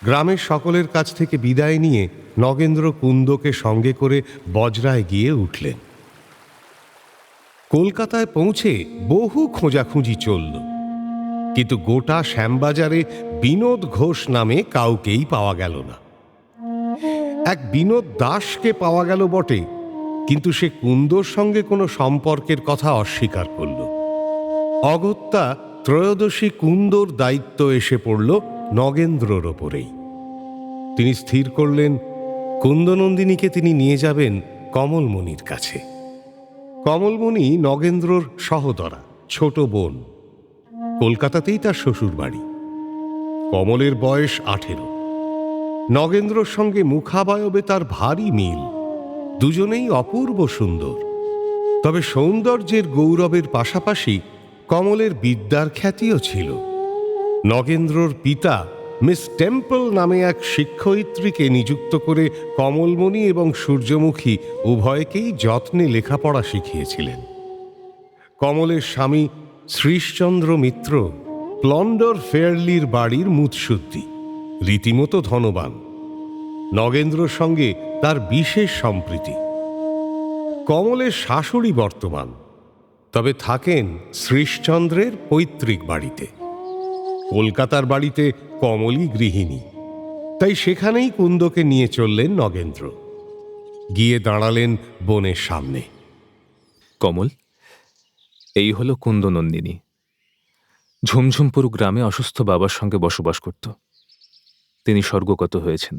গ্রামের সকলের কাছ থেকে বিদায় নিয়ে নগেন্দ্র কুন্দকে সঙ্গে করে বজরায় গিয়ে উঠলেন। কলকাতায় পৌঁছে বহু খোঁজাখুঁজি চলল, কিন্তু গোটা শ্যামবাজারে বিনোদ ঘোষ নামে কাউকেই পাওয়া গেল না। এক বিনোদ দাসকে পাওয়া গেল বটে, কিন্তু সে কুন্দর সঙ্গে কোনো সম্পর্কের কথা অস্বীকার করল। অগত্যা ত্রয়োদশী কুন্দর দায়িত্ব এসে পড়ল নগেন্দ্রর ওপরেই। তিনি স্থির করলেন কুন্দনন্দিনীকে তিনি নিয়ে যাবেন কমলমণির কাছে। কমলমণি নগেন্দ্রর সহোদরা, ছোট বোন। কলকাতাতেই তার শ্বশুর বাড়ি। কমলের বয়স 18। নগেন্দ্রর সঙ্গে মুখাবয়বে তার ভারী মিল। দুজনেই অপূর্ব সুন্দর। তবে সৌন্দর্যের গৌরবের পাশাপাশি কমলের বিদ্যার খ্যাতিও ছিল। নগেন্দ্রর পিতা মিস টেম্পল নামে এক শিক্ষয়িত্রীকে নিযুক্ত করে কমলমণি এবং সূর্যমুখী উভয়কেই যত্নে লেখাপড়া শিখিয়েছিলেন। কমলের স্বামী শ্রীশচন্দ্র মিত্র প্লন্ডর ফেয়ারলির বাড়ির মুৎসুদ্দি, রীতিমতো ধনবান। নগেন্দ্রর সঙ্গে তার বিশেষ সম্প্রীতি। কমলের শাশুড়ি বর্তমান, তবে থাকেন শ্রীশচন্দ্রের পৈতৃক বাড়িতে। কলকাতার বাড়িতে কমলই গৃহিণী, তাই সেখানেই কুন্দকে নিয়ে চললেন নগেন্দ্র। গিয়ে দাঁড়ালেন বোনের সামনে। কমল, এই হলো কুন্দনন্দিনী। ঝুমঝুমপুর গ্রামে অসুস্থ বাবার সঙ্গে বসবাস করত। তিনি স্বর্গগত হয়েছেন।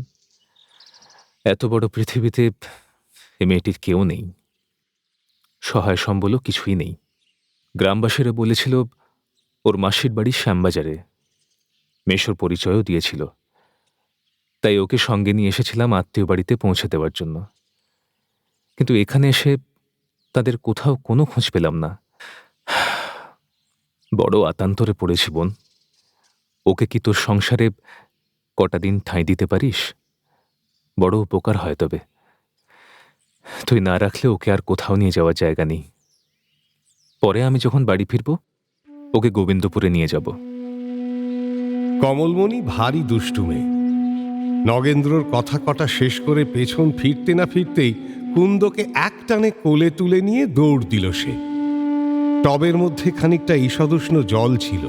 এত বড় পৃথিবীতে এ মেয়েটির কেউ নেই, সহায় সম্বলও কিছুই নেই। গ্রামবাসীরা বলেছিল ওর মাসির বাড়ি শ্যামবাজারে, মেশোর পরিচয়ও দিয়েছিল। তাই ওকে সঙ্গে নিয়ে এসেছিলাম আত্মীয় বাড়িতে পৌঁছে দেওয়ার জন্য। কিন্তু এখানে এসে তাদের কোথাও কোনো খোঁজ পেলাম না। বড় আতান্তরে পড়েছি বোন। ওকে কি তোর সংসারে কটা দিন ঠাঁই দিতে পারিস? বড় উপকার হয়। তবে তুই না রাখলে ওকে আর কোথাও নিয়ে যাওয়ার জায়গা নেই। পরে আমি যখন বাড়ি ফিরব ওকে গোবিন্দপুরে নিয়ে যাব। কমলমণি ভারী দুষ্টু মেয়ে। নগেন্দ্রর কথা কটা শেষ করে পেছন ফিরতে না ফিরতেই কুন্দকে একটানে কোলে তুলে নিয়ে দৌড় দিল সে। টবের মধ্যে খানিকটা ঈষদুষ্ণ জল ছিল।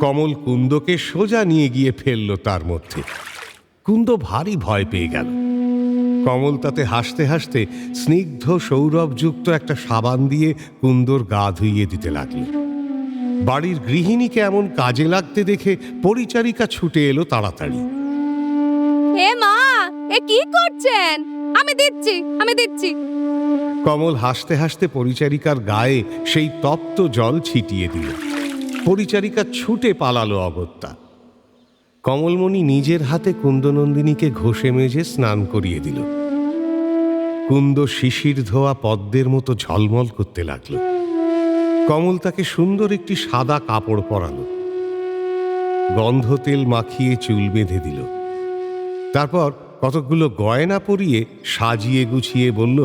কমল কুন্দকে সোজা নিয়ে গিয়ে ফেলল তার মধ্যে। কুন্দ ভারী ভয় পেয়ে গেল। কমল তাতে হাসতে হাসতে স্নিগ্ধ সৌরভযুক্ত একটা সাবান দিয়ে কুন্দর গা ধুইয়ে দিতে লাগল। বাড়ির গৃহিণীকে এমন কাজে লাগতে দেখে পরিচারিকা ছুটে এলো তাড়াতাড়ি। এ মা, এ কি করছেন? আমি দিচ্ছি। কমল হাসতে হাসতে পরিচারিকার গায়ে সেই তপ্ত জল ছিটিয়ে দিল। পরিচারিকা ছুটে পালালো অগত্যা। কমলমণি নিজের হাতে কুন্দনন্দিনীকে ঘষে মেজে স্নান করিয়ে দিল। কুন্দ শিশির ধোয়া পদ্মের মতো ঝলমল করতে লাগলো। কমল তাকে সুন্দর একটি সাদা কাপড় পরালো, গন্ধ তেল মাখিয়ে চুল বেঁধে দিল। তারপর কতকগুলো গয়না পরিয়ে সাজিয়ে গুছিয়ে বলল,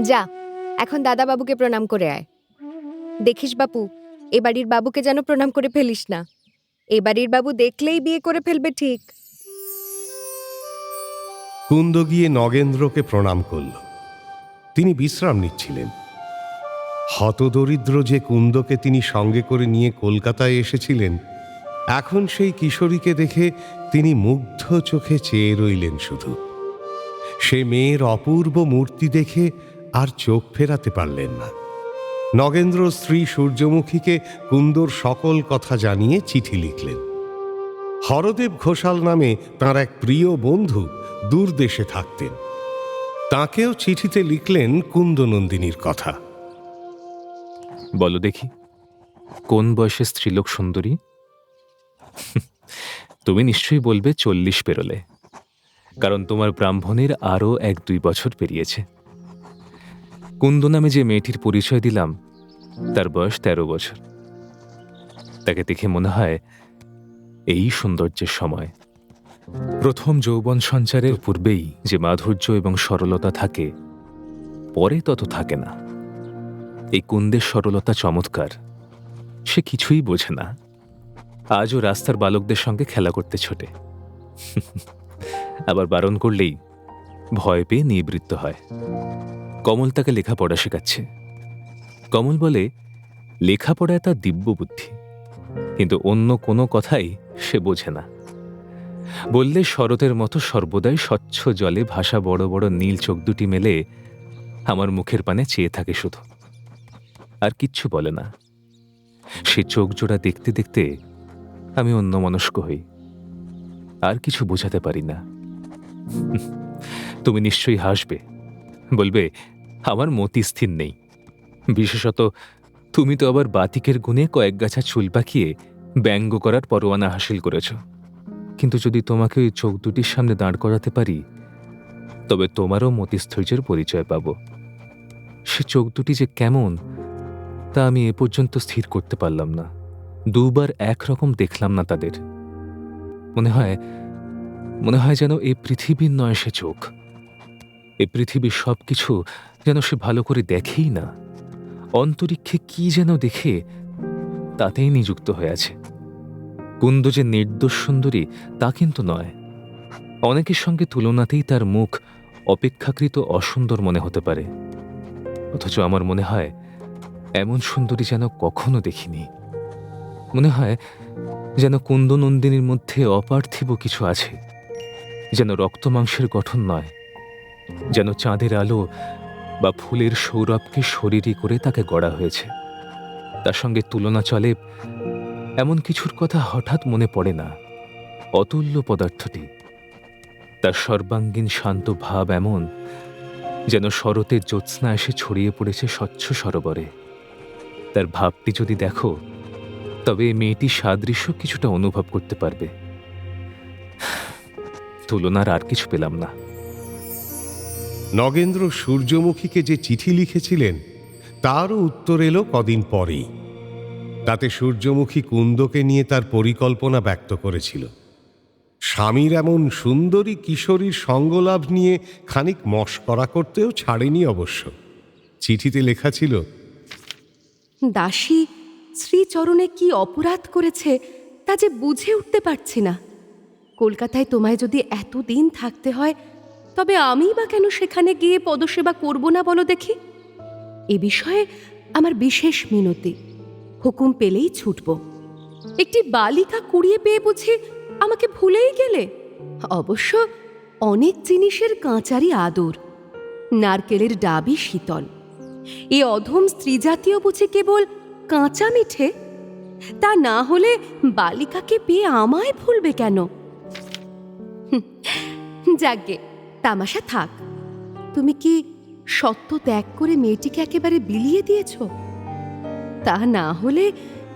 যা, এখন দাদা বাবুকে প্রণাম করে আয়। দেখিস বাপু, এ বাড়ির বাবুকে যেন প্রণাম করে ফেলিস না। এ বাড়ির বাবু দেখলেই বিয়ে করে ফেলবে ঠিক। কুন্দ গিয়ে নগেন্দ্রকে প্রণাম করল। তিনি বিশ্রাম নিচ্ছিলেন। হতদরিদ্র যে কুন্দকে তিনি সঙ্গে করে নিয়ে কলকাতায় এসেছিলেন, এখন সেই কিশোরীকে দেখে তিনি মুগ্ধ চোখে চেয়ে রইলেন শুধু। সে মেয়ের অপূর্ব মূর্তি দেখে আর চোখ ফেরাতে পারলেন না। নগেন্দ্র স্ত্রী সূর্যমুখীকে কুন্দর সকল কথা জানিয়ে চিঠি লিখলেন। হরদেব ঘোষাল নামে তাঁর এক প্রিয় বন্ধু দূর দেশে থাকতেন। তাঁকেও চিঠিতে লিখলেন কুন্দনন্দিনীর কথা। বলো দেখি, কোন বয়সে স্ত্রীলোক সুন্দরী? তুমি নিশ্চয়ই বলবে 40 পেরোলে, কারণ তোমার ব্রাহ্মণের আরও 1-2 বছর পেরিয়েছে। কুন্দ নামে যে মেয়েটির পরিচয় দিলাম তার বয়স 13 বছর। তাকে দেখে মনে হয় এই সৌন্দর্যের সময়। প্রথম যৌবন সঞ্চারের পূর্বেই যে মাধুর্য এবং সরলতা থাকে, পরে তত থাকে না। এই কুন্দের সরলতা চমৎকার। সে কিছুই বোঝে না। আজও রাস্তার বালকদের সঙ্গে খেলা করতে ছোটে, আবার বারণ করলেই ভয় পেয়ে নিবৃত্ত হয়। কমল তাকে লেখাপড়া শেখাচ্ছে। কমল বলে লেখাপড়ায় তার দিব্য বুদ্ধি, কিন্তু অন্য কোনো কথাই সে বোঝে না। বললে শরতের মতো সর্বদাই স্বচ্ছ জলে ভাসা বড় বড় নীল চোখ দুটি মেলে আমার মুখের পানে চেয়ে থাকে শুধু, আর কিচ্ছু বলে না। সে চোখ জোড়া দেখতে দেখতে আমি অন্যমনস্ক হই, আর কিছু বোঝাতে পারি না। তুমি নিশ্চয়ই হাসবে, বলবে আমার মতি স্থির নেই। বিশেষত তুমি তো আবার বাতিকের গুণে কয়েক গাছা চুল পাকিয়ে ব্যঙ্গ করার পরোয়ানা হাসিল করেছ। কিন্তু যদি তোমাকে ওই চোখ দুটির সামনে দাঁড় করাতে পারি, তবে তোমারও মতিস্থৈর্যের পরিচয় পাব। সে চোখ দুটি যে কেমন তা আমি এ পর্যন্ত স্থির করতে পারলাম না। 2 বার একরকম দেখলাম না তাদের। মনে হয় যেন এই পৃথিবীর নয় সে চোখ। এই পৃথিবীর সব কিছু যেন সে ভালো করে দেখেই না। অন্তরিক্ষে কি যেন দেখে তাতেই নিযুক্ত হয়ে আছে। কুন্দ যে নির্দোষ সুন্দরী তা কিন্তু নয়। অনেকের সঙ্গে তুলনাতেই তার মুখ অপেক্ষাকৃত অসুন্দর মনে হতে পারে, অথচ আমার মনে হয় এমন সুন্দরী যেন কখনো দেখিনি। মনে হয় যেন কুন্দনন্দিনীর মধ্যে অপার্থিব কিছু আছে, যেন রক্তমাংসের গঠন নয়, যেন চাঁদের আলো বা ফুলের সৌরভকে শরীরী করে তাকে গড়া হয়েছে। তার সঙ্গে তুলনা চলে এমন কিছুর কথা হঠাৎ মনে পড়ে না। অতুল্য পদার্থটি, তার সর্বাঙ্গীন শান্ত ভাব এমন যেন শরতের জ্যোৎস্না এসে ছড়িয়ে পড়েছে স্বচ্ছ সরোবরে। তার ভাবটি যদি দেখো, তবে এই মেয়েটি সাদৃশ্য কিছুটা অনুভব করতে পারবে। তুলনার আর কিছু পেলাম না। নগেন্দ্র সূর্যমুখীকে যে চিঠি লিখেছিলেন তারও উত্তর এলো কদিন পরেই। তাতে সূর্যমুখী কুন্দকে নিয়ে তার পরিকল্পনা ব্যক্ত করেছিল। স্বামীর এমন সুন্দরী কিশোরীর সঙ্গলাভ নিয়ে খানিক মশকরা করতেও ছাড়েনি অবশ্য। চিঠিতে লেখা ছিল, দাসী শ্রীচরণে কি অপরাধ করেছে তা যে বুঝে উঠতে পারছি না। কলকাতায় তোমায় যদি এতদিন থাকতে হয়, তবে আমি বা কেন সেখানে গিয়ে পদসেবা করব না বলো দেখি। এ বিষয়ে আমার বিশেষ মিনতি, হুকুম পেলেই ছুটব। একটি বালিকা কুড়িয়ে পেয়ে বুঝি আমাকে ভুলেই গেলে? অবশ্য অনেক জিনিসের কাঁচারই আদর, নারকেলের ডাবই শীতল। এ অধম স্ত্রীজাতীয় বুঝি কেবল কাঁচা মিঠে? তা না হলে বালিকাকে পেয়ে আমায় ভুলবে কেন? যাগ্গে, তামাশা থাক। তুমি কি সত্য ত্যাগ করে মেয়েটিকে একেবারে বিলিয়ে দিয়েছ? তা না হলে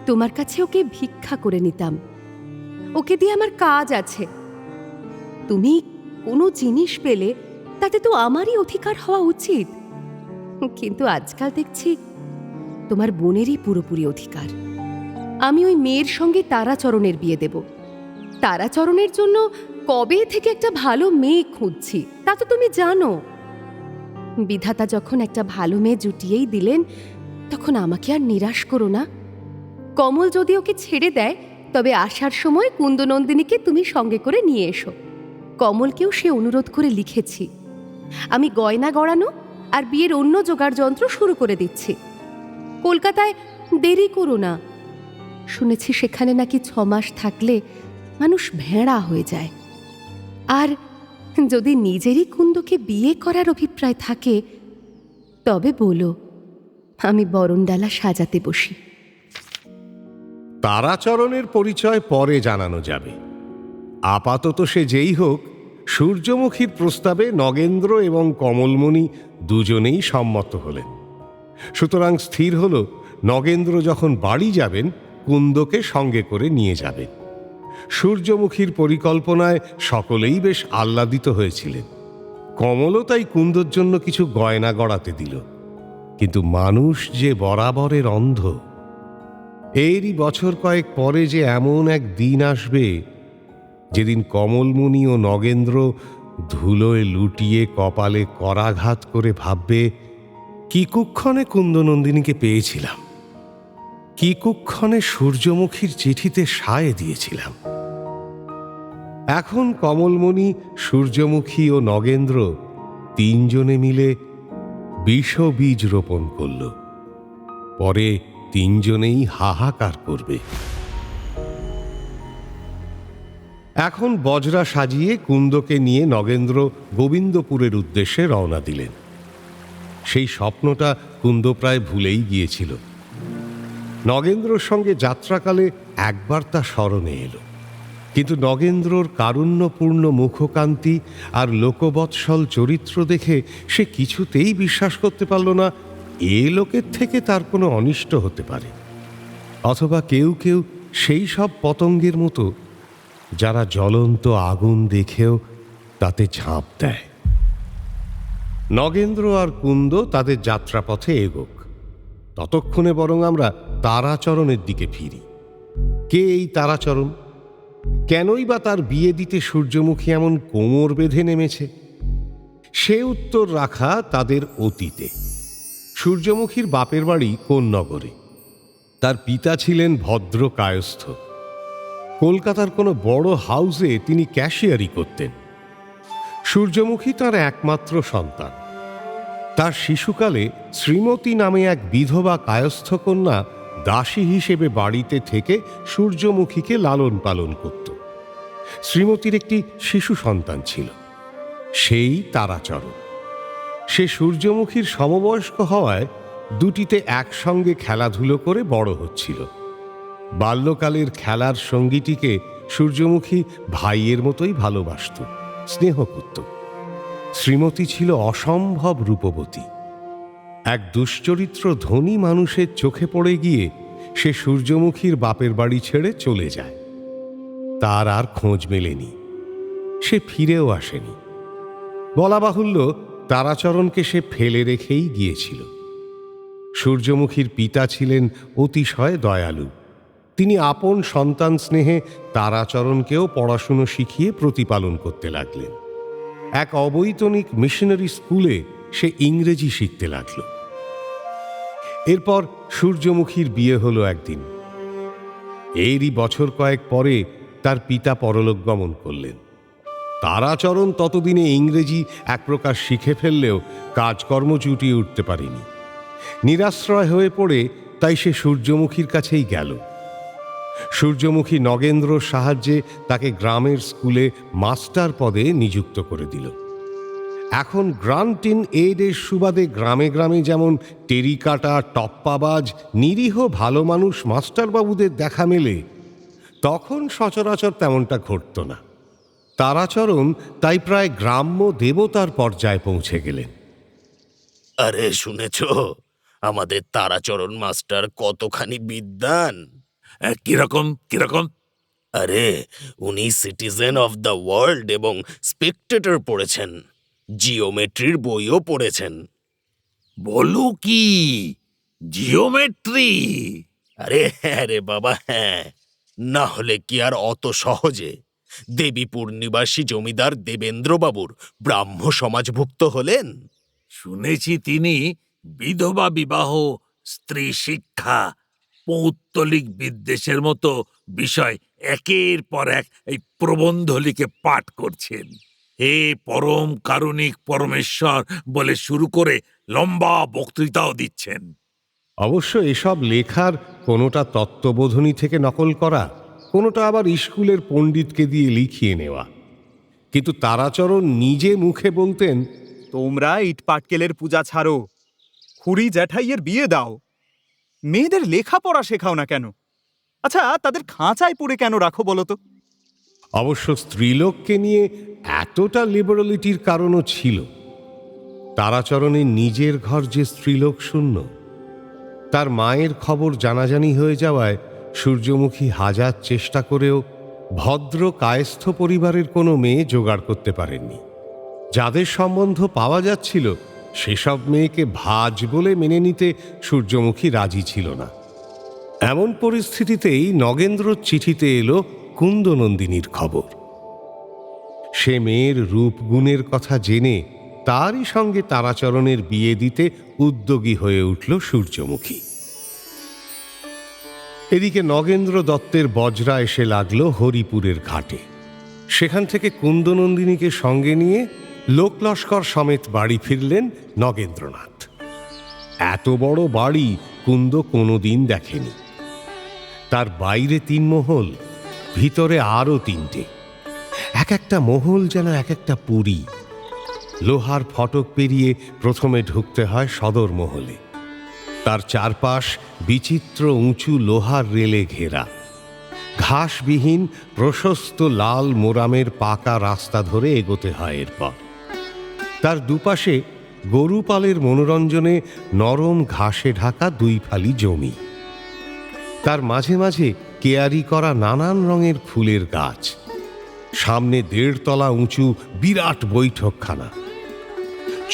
তোমার কাছে ওকে ভিক্ষা করে নিতাম। ওকে দিয়ে আমার কাজ আছে। তুমি কোনো জিনিস পেলে তাতে তো আমারই অধিকার হওয়া উচিত। কিন্তু আজকাল দেখছি তোমার বোনেরই পুরোপুরি অধিকার। আমি ওই মেয়ের সঙ্গে তারাচরণের বিয়ে দেব। তারাচরণের জন্য কবে থেকে একটা ভালো মেয়ে খুঁজছি, তা তো তুমি জানো। বিধাতা যখন একটা ভালো মেয়ে জুটিয়েই দিলেন, তখন আমাকে আর নিরাশ করো না। কমল যদি ওকে ছেড়ে দেয়, তবে আসার সময় কুন্দনন্দিনীকে তুমি সঙ্গে করে নিয়ে এসো। কমলকেও সে অনুরোধ করে লিখেছি। আমি গয়না গড়ানো আর বিয়ের অন্য জোগাড় যন্ত্র শুরু করে দিচ্ছি। কলকাতায় দেরি করো না। শুনেছি সেখানে নাকি 6 মাস থাকলে মানুষ ভেড়া হয়ে যায়। আর যদি নিজেরই কুন্দকে বিয়ে করার অভিপ্রায় থাকে, তবে বলো, আমি বরণডালা সাজাতে বসি। তারাচরণের পরিচয় পরে জানানো যাবে। আপাতত সে যেই হোক, সূর্যমুখীর প্রস্তাবে নগেন্দ্র এবং কমলমণি দুজনেই সম্মত হলেন। সুতরাং স্থির হল, নগেন্দ্র যখন বাড়ি যাবেন, কুন্দকে সঙ্গে করে নিয়ে যাবেন। সূর্যমুখীর পরিকল্পনায় সকলেই বেশ আহ্লাদিত হয়েছিলেন। কমলও তাই কুন্দর জন্য কিছু গয়না গড়াতে দিল। কিন্তু মানুষ যে বরাবরের অন্ধ। এরই বছর কয়েক পরে যে এমন এক দিন আসবে, যেদিন কমলমণি ও নগেন্দ্র ধুলোয় লুটিয়ে কপালে করাঘাত করে ভাববে, কি কুক্ষণে কুন্দনন্দিনীকে পেয়েছিলাম, কি কুক্ষণে সূর্যমুখীর চিঠিতে সায় দিয়েছিলাম। এখন কমলমণি, সূর্যমুখী ও নগেন্দ্র তিনজনে মিলে বিষবীজ রোপণ করল। পরে তিনজনেই হাহাকার করবে। এখন বজরা সাজিয়ে কুন্দকে নিয়ে নগেন্দ্র গোবিন্দপুরের উদ্দেশ্যে রওনা দিলেন। সেই স্বপ্নটা কুন্দ প্রায় ভুলেই গিয়েছিল। নগেন্দ্রর সঙ্গে যাত্রাকালে একবার তা স্মরণে এলো, কিন্তু নগেন্দ্রর কারুণ্যপূর্ণ মুখকান্তি আর লোকবৎসল চরিত্র দেখে সে কিছুতেই বিশ্বাস করতে পারল না এ লোকের থেকে তার কোনো অনিষ্ট হতে পারে। অথবা কেউ কেউ সেই সব পতঙ্গের মতো যারা জ্বলন্ত আগুন দেখেও তাতে ঝাঁপ দেয়। নগেন্দ্র আর কুন্দ তাদের যাত্রাপথে এগোক, ততক্ষণে বরং আমরা তারাচরণের দিকে ফিরি। কে এই তারাচরণ? কেনই বা তার বিয়ে দিতে সূর্যমুখী এমন কোমর বেঁধে নেমেছে? সে উত্তর রাখা তাদের অতীতে। সূর্যমুখীর বাপের বাড়ি কোন্নগরে। তার পিতা ছিলেন ভদ্র কায়স্থ। কলকাতার কোনো বড় হাউসে তিনি ক্যাশিয়ারি করতেন। সূর্যমুখী তার একমাত্র সন্তান। তার শিশুকালে শ্রীমতী নামে এক বিধবা কায়স্থ কন্যা দাসী হিসেবে বাড়িতে থেকে সূর্যমুখীকে লালন পালন করত। শ্রীমতীর একটি শিশু সন্তান ছিল, সেই তারাচরণ। সে সূর্যমুখীর সমবয়স্ক হওয়ায় দুটিতে একসঙ্গে খেলাধুলো করে বড় হচ্ছিল। বাল্যকালের খেলার সঙ্গীটিকে সূর্যমুখী ভাইয়ের মতোই ভালোবাসত, স্নেহ করত। শ্রীমতী ছিল অসম্ভব রূপবতী। এক দুশ্চরিত্র ধনী মানুষের চোখে পড়ে গিয়ে সে সূর্যমুখীর বাপের বাড়ি ছেড়ে চলে যায়। তার আর খোঁজ মেলেনি, সে ফিরেও আসেনি। বলা বাহুল্য, তারাচরণকে সে ফেলে রেখেই গিয়েছিল। সূর্যমুখীর পিতা ছিলেন অতিশয় দয়ালু। তিনি আপন সন্তান স্নেহে তারাচরণকেও পড়াশুনো শিখিয়ে প্রতিপালন করতে লাগলেন। এক অবৈতনিক মিশনারি স্কুলে সে ইংরেজি শিখতে লাগল। এরপর সূর্যমুখীর বিয়ে হলো একদিন। এরই বছর কয়েক পরে তার পিতা পরলোক গমন করলেন। তারাচরণ ততদিনে ইংরেজি এক প্রকার শিখে ফেললেও কাজকর্ম জুটিয়ে উঠতে পারেনি। নিরাশ্রয় হয়ে পড়ে তাই সে সূর্যমুখীর কাছেই গেল। সূর্যমুখী নগেন্দ্রর সাহায্যে তাকে গ্রামের স্কুলে মাস্টার পদে নিযুক্ত করে দিল। এখন গ্রান্ট ইন এইডের সুবাদে গ্রামে গ্রামে যেমন টেরিকাটা, টপ্পাবাজ, নিরীহ ভালো মানুষ মাস্টারবাবুদের দেখা মেলে, তখন সচরাচর তেমনটা ঘটত না। তারাচরণ তাই প্রায় গ্রাম্য দেবতার পর্যায়ে পৌঁছে গেলেন। আরে শুনেছ, আমাদের তারাচরণ মাস্টার কতখানি বিদ্বান! কিরকম কিরকম? আরে উনি সিটিজেন অফ দ্য ওয়ার্ল্ড এবং স্পেকটেটর পড়েছেন, জিওমেট্রির বইও পড়েছেন। বলো কি, জিওমেট্রি? আরে হ্যাঁ রে বাবা, হ্যাঁ। না হলে কি আর অত সহজে দেবীপুর নিবাসী জমিদার দেবেন্দ্রবাবুর ব্রাহ্ম সমাজভুক্ত হলেন? শুনেছি তিনি বিধবা বিবাহ, স্ত্রী শিক্ষা, পৌত্তলিক বিদ্বেষের মতো বিষয় একের পর এক এই প্রবন্ধ লিখে পাঠ করছেন। হে পরম কারুণিক পরমেশ্বর বলে শুরু করে লম্বা বক্তৃতাও দিচ্ছেন। অবশ্য এসব লেখার কোনোটা তত্ত্ববোধনী থেকে নকল করা, কোনোটা আবার স্কুলের পণ্ডিতকে দিয়ে লিখিয়ে নেওয়া। কিন্তু তারাচরণ নিজে মুখে বলতেন, তোমরা ইটপাটকেলের পূজা ছাড়ো, খুড়ি জ্যাঠাইয়ের বিয়ে দাও, মেয়েদের লেখাপড়া শেখাও না কেন? আচ্ছা, তাদের খাঁচায় পড়ে কেন রাখো বলো তো? অবশ্য স্ত্রীলোককে নিয়ে এতটা লিবারালিটির কারণও ছিল। তারাচরণের নিজের ঘর যে স্ত্রীলোক শূন্য। তার মায়ের খবর জানাজানি হয়ে যাওয়ায় সূর্যমুখী হাজার চেষ্টা করেও ভদ্র কায়স্থ পরিবারের কোনো মেয়ে জোগাড় করতে পারেননি। যাদের সম্বন্ধ পাওয়া যাচ্ছিল সেসব মেয়েকে ভাজ বলে মেনে নিতে সূর্যমুখী রাজি ছিল না। এমন পরিস্থিতিতেই নগেন্দ্রর চিঠিতে এলো কুন্দনন্দিনীর খবর। সে মেয়ের রূপগুণের কথা জেনে তারই সঙ্গে তারাচরণের বিয়ে দিতে উদ্যোগী হয়ে উঠল সূর্যমুখী। এদিকে নগেন্দ্র দত্তের বজরা এসে লাগলো হরিপুরের ঘাটে। সেখান থেকে কুন্দনন্দিনীকে সঙ্গে নিয়ে লোকলস্কর সমেত বাড়ি ফিরলেন নগেন্দ্রনাথ। এত বড় বাড়ি কুন্দ কোনোদিন দেখেনি। তার বাইরে 3 মহল, ভিতরে আরও 3টে। এক একটা মহল যেন এক একটা পুরী। লোহার ফটক পেরিয়ে প্রথমে ঢুকতে হয় সদর মহলে। তার চারপাশ বিচিত্র উঁচু লোহার রেলে ঘেরা। ঘাসবিহীন প্রশস্ত লাল মোরামের পাকা রাস্তা ধরে এগোতে হয়। এরপর তার দুপাশে গরুপালের মনোরঞ্জনে নরম ঘাসে ঢাকা 2 ফালি জমি। তার মাঝে মাঝে কেয়ারি করা নানান রঙের ফুলের গাছ। সামনে 1.5 তলা উঁচু বিরাট বৈঠকখানা।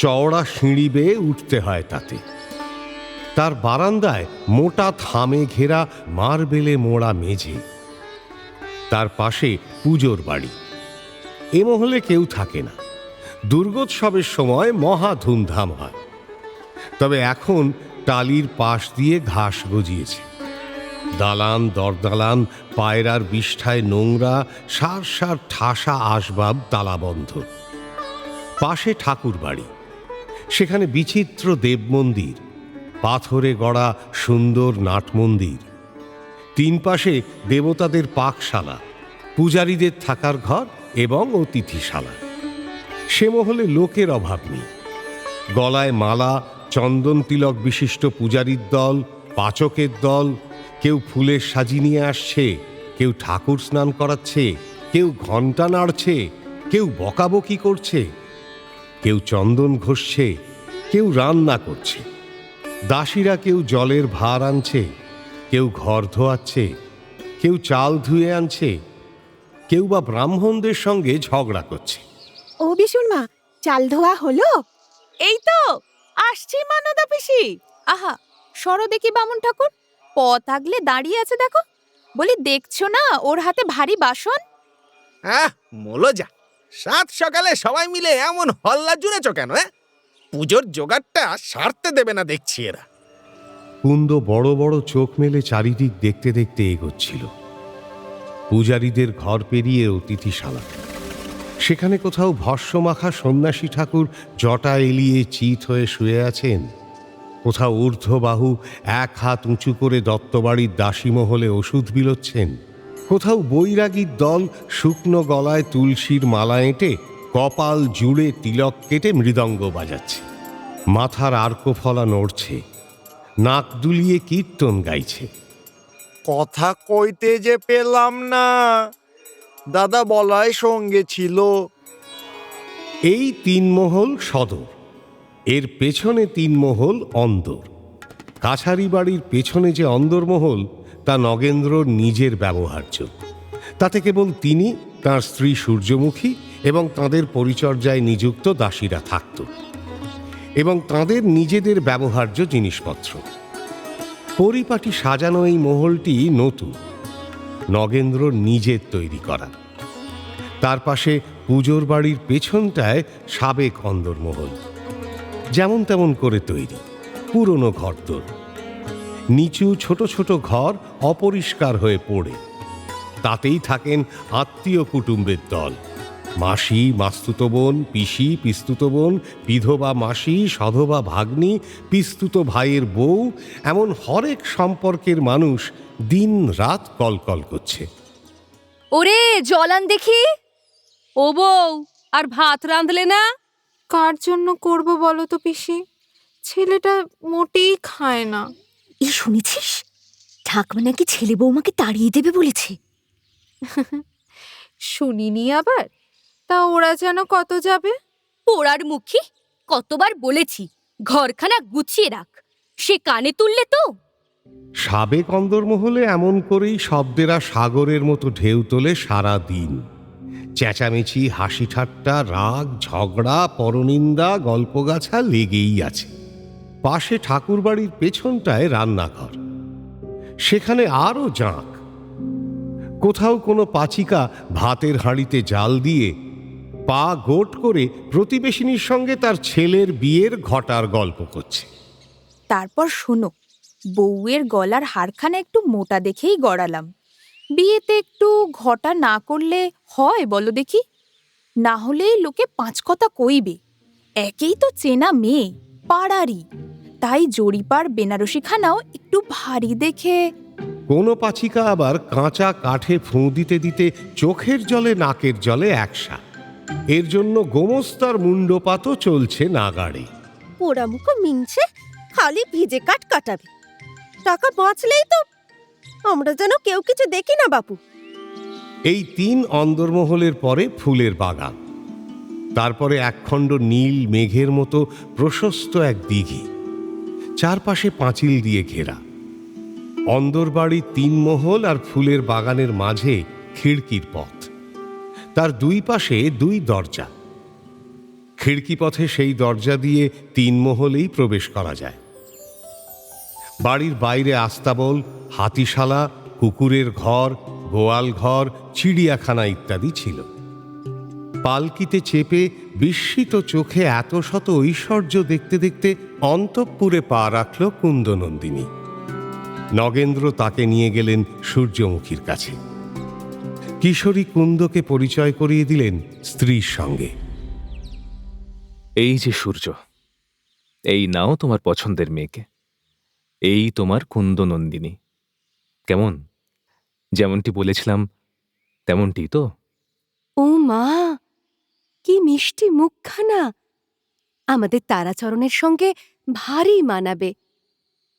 চওড়া সিঁড়ি বেয়ে উঠতে হয় তাতে। তার বারান্দায় মোটা থামে ঘেরা মার্বেলে মোড়া মেঝে। তার পাশে পুজোর বাড়ি। এ মহলে কেউ থাকে না। দুর্গোৎসবের সময় মহা ধুমধাম হয়। তবে এখন টালির পাশ দিয়ে ঘাস গজিয়েছে। দালান দরদালান পায়রার বিষ্ঠায় নোংরা, সার সার ঠাসা আসবাব তালাবন্ধ। পাশে ঠাকুর বাড়ি, সেখানে বিচিত্র দেব মন্দির, পাথরে গড়া সুন্দর নাটমন্দির, তিন পাশে দেবতাদের পাকশালা, পূজারীদের থাকার ঘর এবং অতিথিশালা। সে মহলে লোকের অভাব নেই। গলায় মালা, চন্দন তিলক বিশিষ্ট পূজারীর দল, পাচকের দল, কেউ ফুলের সাজি নিয়ে আসছে, কেউ ঠাকুর স্নান করাচ্ছে, কেউ ঘণ্টা নাড়ছে, কেউ বকাবকি করছে, কেউ চন্দন ঘষছে, কেউ রান্না করছে। দাসীরা কেউ জলের ভার আনছে, কেউ ঘর ধোয়াচ্ছে, কেউ চাল ধুয়ে আনছে, কেউ বা ব্রাহ্মণদের সঙ্গে ঝগড়া করছে। ও বিশুর মা, চাল ধোয়া হলো? এই তো আসছি মানদা পিসি। আহা, সরো দেখি বামুন ঠাকুর, পথ আগলে দাঁড়িয়ে আছে দেখো। বলি দেখছো না ওর হাতে ভারী বাসন? মোলো যা, সাত সকালে সবাই মিলে এমন হল্লা জুড়েছ কেন? পুজোর জোগাড়টা সারতে দেবে না দেখছি এরা। কুন্দ বড় বড় চোখ মেলে চারিদিক দেখতে দেখতে এগোচ্ছিল। পূজারীদের ঘর পেরিয়ে অতিথিশালা। সেখানে কোথাও ভস্মমাখা সন্ন্যাসী ঠাকুর জটা এলিয়ে চিত হয়ে শুয়ে আছেন, কোথাও ঊর্ধ্ববাহু এক হাত উঁচু করে দত্তবাড়ির দাসী মহলে ওষুধ বিলোচ্ছেন, কোথাও বৈরাগীর দল শুকনো গলায় তুলসীর মালা এঁটে কপাল জুড়ে তিলক কেটে মৃদঙ্গ বাজাচ্ছে। মাথার আর্কফলা নড়ছে, নাক দুলিয়ে কীর্তন গাইছে। কথা কইতে যে পেলাম না, দাদা বলায় সঙ্গে ছিল। এই তিন মহল সদর, এর পেছনে তিন মহল অন্দর। কাছারি বাড়ির পেছনে যে অন্দরমহল, তা নগেন্দ্রর নিজের ব্যবহার্য। তাতে কেবল তিনি, তাঁর স্ত্রী সূর্যমুখী এবং তাঁদের পরিচর্যায় নিযুক্ত দাসীরা থাকত, এবং তাঁদের নিজেদের ব্যবহার্য জিনিসপত্র। পরিপাটি সাজানো এই মহলটি নতুন, নগেন্দ্র নিজের তৈরি করা। তার পাশে পুজোর বাড়ির পেছনটায় সাবেক অন্দরমহল, যেমন তেমন করে তৈরি, পুরনো ঘরদোর। নিচু ছোট ছোট ঘর অপরিষ্কার হয়ে পড়ে, তাতেই থাকেন আত্মীয় কুটুম্বের দল। মাসি, মাস্তুত বোন, পিসি, পিস্তুত বোন, বিধবা মাসি, সধবা ভাগ্নি, পিস্তুত ভাইয়ের বউ, এমন হরেক সম্পর্কের মানুষ দিন রাত কলকল করছে। ওরে জলান দেখি, ও বউ আর ভাত রাঁধলে না? কার জন্য করব বলো তো পিসি? ছেলেটা মোটেই খায় না। এই শুনেছিস, ঠাকুমা নাকি ছেলে বৌমাকে তাড়িয়ে দেবে বলেছে। শুনিনি আবার। তা ওরা যেন কত যাবে? পোড়ার মুখী, কতবার বলেছি ঘরখানা গুছিয়ে রাখ, সে কানে তুললে তো। সাবেক অন্দরমহলে এমন করেই শব্দেরা সাগরের মতো ঢেউ তোলে সারা দিন। চেঁচামেচি, হাসি ঠাট্টা, রাগ, ঝগড়া, পরনিন্দা, গল্পগাছা লেগেই আছে। পাশে ঠাকুরবাড়ির পেছনটায় রান্নাঘর, সেখানে আরও জাঁক। কোথাও কোনো পাচিকা ভাতের হাঁড়িতে জাল দিয়ে পা গোট করে প্রতিবেশিনীর সঙ্গে তার ছেলের বিয়ের ঘটার গল্প করছে। তারপর শোনো, বউয়ের গলার হারখানা একটু মোটা দেখেই গড়ালাম। বিয়েতে একটু ঘটা না করলে হয় বলো দেখি? না হলে লোকে পাঁচ কথা কইবে। একেই তো চেনা মেয়ে, পাড়ারই, তাই জরিপার বেনারসিখানাও একটু ভারী দেখে। কোনো পাচিকা আবার কাঁচা কাঠে ফুঁ দিতে দিতে চোখের জলে নাকের জলে একসা। এর জন্য গোমস্তার মুন্ডপাতও চলছে নাগাড়ে। পোড়ামুখো মিনছে, খালি ভিজে কাঠ কাটাবে। টাকা বাঁচলেই তো। আমরা যেন কেউ কিছু দেখি না বাপু। এই তিন অন্দরমহলের পরে ফুলের বাগান, তারপরে একখণ্ড নীল মেঘের মতো প্রশস্ত এক দিঘি, চারপাশে পাঁচিল দিয়ে ঘেরা। অন্দরবাড়ির তিন মহল আর ফুলের বাগানের মাঝে খিড়কির পথ, তার দুই পাশে দুই দরজা। খিড়কি পথে সেই দরজা দিয়ে তিন মহলেই প্রবেশ করা যায়। বাড়ির বাইরে আস্তাবল, হাতিশালা, কুকুরের ঘর, গোয়াল ঘর, চিড়িয়াখানা ইত্যাদি ছিল। পালকিতে চেপে বিস্মিত চোখে এত শত ঐশ্বর্য দেখতে দেখতে অন্তঃপুরে পা রাখল কুন্দনন্দিনী। নগেন্দ্র তাকে নিয়ে গেলেন সূর্যমুখীর কাছে। কিশোরী কুন্দকে পরিচয় করিয়ে দিলেন স্ত্রীর সঙ্গে। এই যে সূর্য, এই নাও তোমার পছন্দের মেয়েকে। এই তোমার কুন্দনন্দিনী। কেমন? যেমনটি বলেছিলাম তেমনটি তো? ও মা, কি মিষ্টি মুখখানা! আমাদের তারাচরণের সঙ্গে ভারী মানাবে।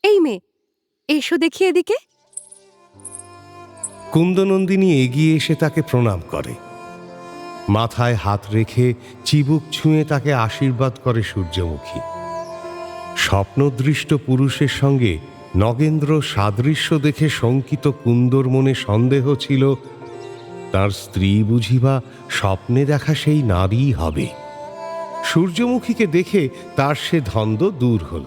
এই মেয়ে, এসো দেখি এদিকে। কুন্দনন্দিনী এগিয়ে এসে তাকে প্রণাম করে। মাথায় হাত রেখে চিবুক ছুঁয়ে তাকে আশীর্বাদ করে সূর্যমুখী। স্বপ্নদৃষ্ট পুরুষের সঙ্গে নগেন্দ্র সাদৃশ্য দেখে শঙ্কিত কুন্দর মনে সন্দেহ ছিল, তার স্ত্রী বুঝিবা স্বপ্নে দেখা সেই নারীই হবে। সূর্যমুখীকে দেখে তার সে ধন্দ দূর হল।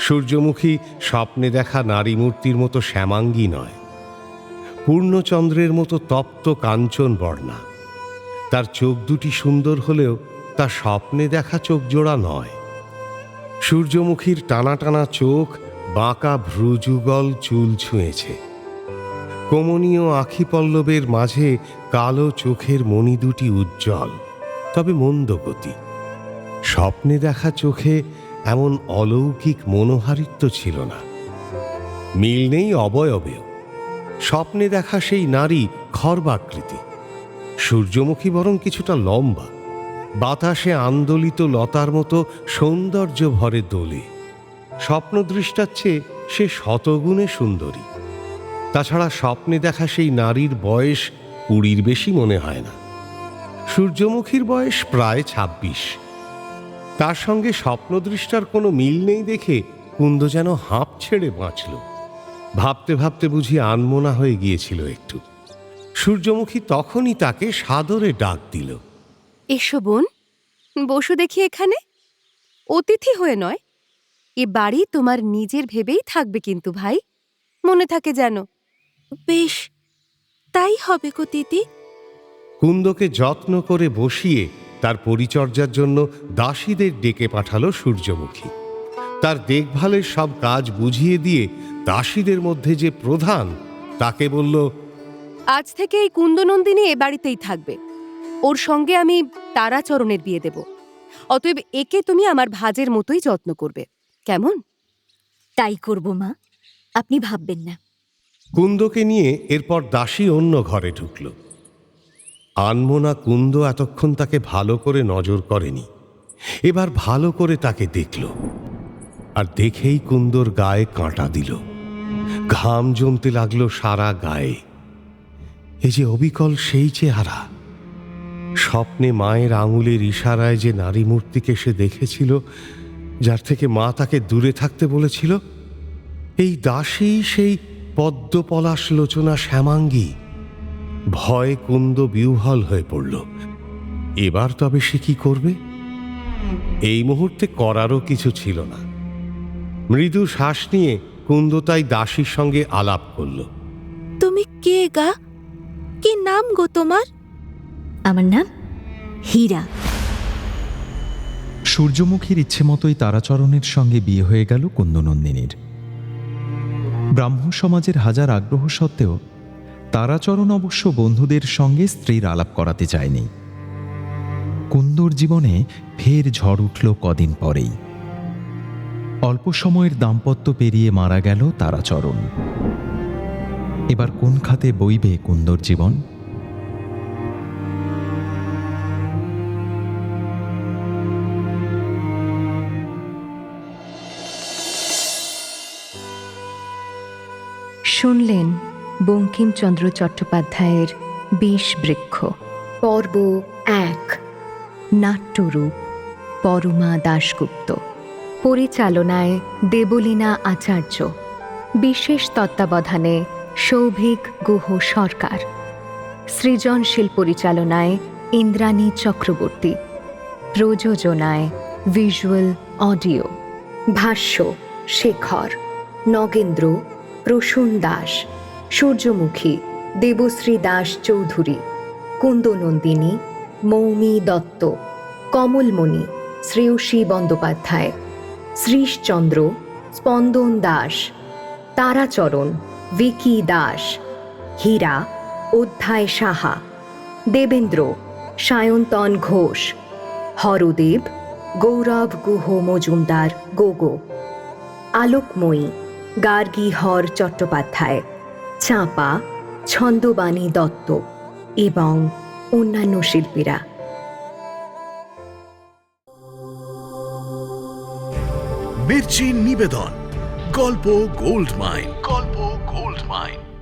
সূর্যমুখী স্বপ্নে দেখা নারী মূর্তির মতো শ্যামাঙ্গী নয়, পূর্ণচন্দ্রের মতো তপ্ত কাঞ্চন বর্ণা। তার চোখ দুটি সুন্দর হলেও তা স্বপ্নে দেখা চোখ জোড়া নয়। সূর্যমুখীর টানা টানা চোখ, বাঁকা ভ্রুযুগল চুল ছুঁয়েছে। কমনীয় আখি পল্লবের মাঝে কালো চোখের মণি দুটি উজ্জ্বল, তবে মন্দগতি। স্বপ্নে দেখা চোখে এমন অলৌকিক মনোহারিত্ব ছিল না। মিল নেই অবয়বেও। স্বপ্নে দেখা সেই নারী খর্বাকৃতি, সূর্যমুখী বরং কিছুটা লম্বা, বাতাসে আন্দোলিত লতার মতো সৌন্দর্য ভরে দোলে। স্বপ্নদৃষ্টার চেয়ে সে শতগুণে সুন্দরী। তাছাড়া স্বপ্নে দেখা সেই নারীর বয়স 20 বেশি মনে হয় না। সূর্যমুখীর বয়স প্রায় 26। তার সঙ্গে স্বপ্নদৃষ্টার কোনো মিল নেই দেখে কুন্দ যেন হাঁপ ছেড়ে বাঁচল। ভাবতে ভাবতে বুঝি আনমনা হয়ে গিয়েছিল একটু। সূর্যমুখী তখনই তাকে সাদরে ডাক দিল। এসো বোন, বসো দেখি এখানে। অতিথি হয়ে নয়, এ বাড়ি তোমার নিজের ভেবেই থাকবে কিন্তু ভাই, মনে থাকে যেন। বেশ, তাই হবে গো দিদি। কুন্দকে যত্ন করে বসিয়ে তার পরিচর্যার জন্য দাসীদের ডেকে পাঠালো সূর্যমুখী। তার দেখভালের সব কাজ বুঝিয়ে দিয়ে দাসীদের মধ্যে যে প্রধান, তাকে বলল, আজ থেকে এই কুন্দনন্দিনী এ বাড়িতেই থাকবে। ওর সঙ্গে আমি তারাচরণের বিয়ে দেব। অতএব একে তুমি আমার ভাজের মতোই যত্ন করবে, কেমন? তাই করব মা, আপনি ভাববেন না। কুন্দকে নিয়ে এরপর দাসী অন্য ঘরে ঢুকল। আনমনা কুন্দ এতক্ষণ তাকে ভালো করে নজর করেনি, এবার ভালো করে তাকে দেখল। আর দেখেই কুন্দর গায়ে কাঁটা দিল, ঘাম জমতে লাগলো সারা গায়ে। এই যে অবিকল সেই চেহারা, স্বপ্নে মায়ের আঙুলের ইশারায় যে নারী মূর্তিকে সে দেখেছিল, যার থেকে মা তাকে দূরে থাকতে বলেছিল, এই দাসী সেই পদ্মপলাশ লোচনা শ্যামাঙ্গী। ভয়ে কুন্দ বিহ্বল হয়ে পড়ল। এবার তবে সে কি করবে? এই মুহূর্তে করারও কিছু ছিল না। মৃদু শ্বাস নিয়ে কুন্দ তাই দাসীর সঙ্গে আলাপ করল। তুমি কে গা? কি নাম গো তোমার? আমার নাম হীরা। সূর্যমুখীর ইচ্ছে মতোই তারাচরণের সঙ্গে বিয়ে হয়ে গেল কুন্দনন্দিনীর। ব্রাহ্ম সমাজের হাজার আগ্রহ সত্ত্বেও তারাচরণ অবশ্য বন্ধুদের সঙ্গে স্ত্রীর আলাপ করাতে চায়নি। কুন্দর জীবনে ফের ঝড় উঠল কদিন পরেই। অল্প সময়ের দাম্পত্য পেরিয়ে মারা গেল তারাচরণ। এবার কোন খাতে বইবে কুন্দর জীবন? শুনলেন বঙ্কিমচন্দ্র চট্টোপাধ্যায়ের ২০ বৃক্ষ, পর্ব ১, নাট্যরূপ পরমা দাশগুপ্ত, পরিচালনায় দেবলীনা আচার্য, বিশেষ তত্ত্বাবধানে সৌভিক গুহ সরকার, সৃজনশীল পরিচালনায় ইন্দ্রাণী চক্রবর্তী, প্রযোজনায় ভিজুয়াল অডিও, ভাষ্য শেখর, নগেন্দ্র প্রসূন দাস, সূর্যমুখী দেবশ্রী দাস চৌধুরী, কুন্দনন্দিনী মৌমি দত্ত, কমলমণি শ্রেয়সী বন্দ্যোপাধ্যায়, শ্রীশচন্দ্র স্পন্দন দাস, তারাচরণ ভিকি দাস, হীরা অধ্যায় সাহা, দেবেন্দ্র সায়ন্তন ঘোষ, হরদেব গৌরব গুহ মজুমদার গোগো, আলোকময়ী গার্গী হর চট্টোপাধ্যায়, চাঁপা, ছন্দবাণী দত্ত এবং অন্যান্য শিল্পীরা। মির্চি নিবেদন গল্প গোল্ড মাইন। গল্প গোল্ড মাইন।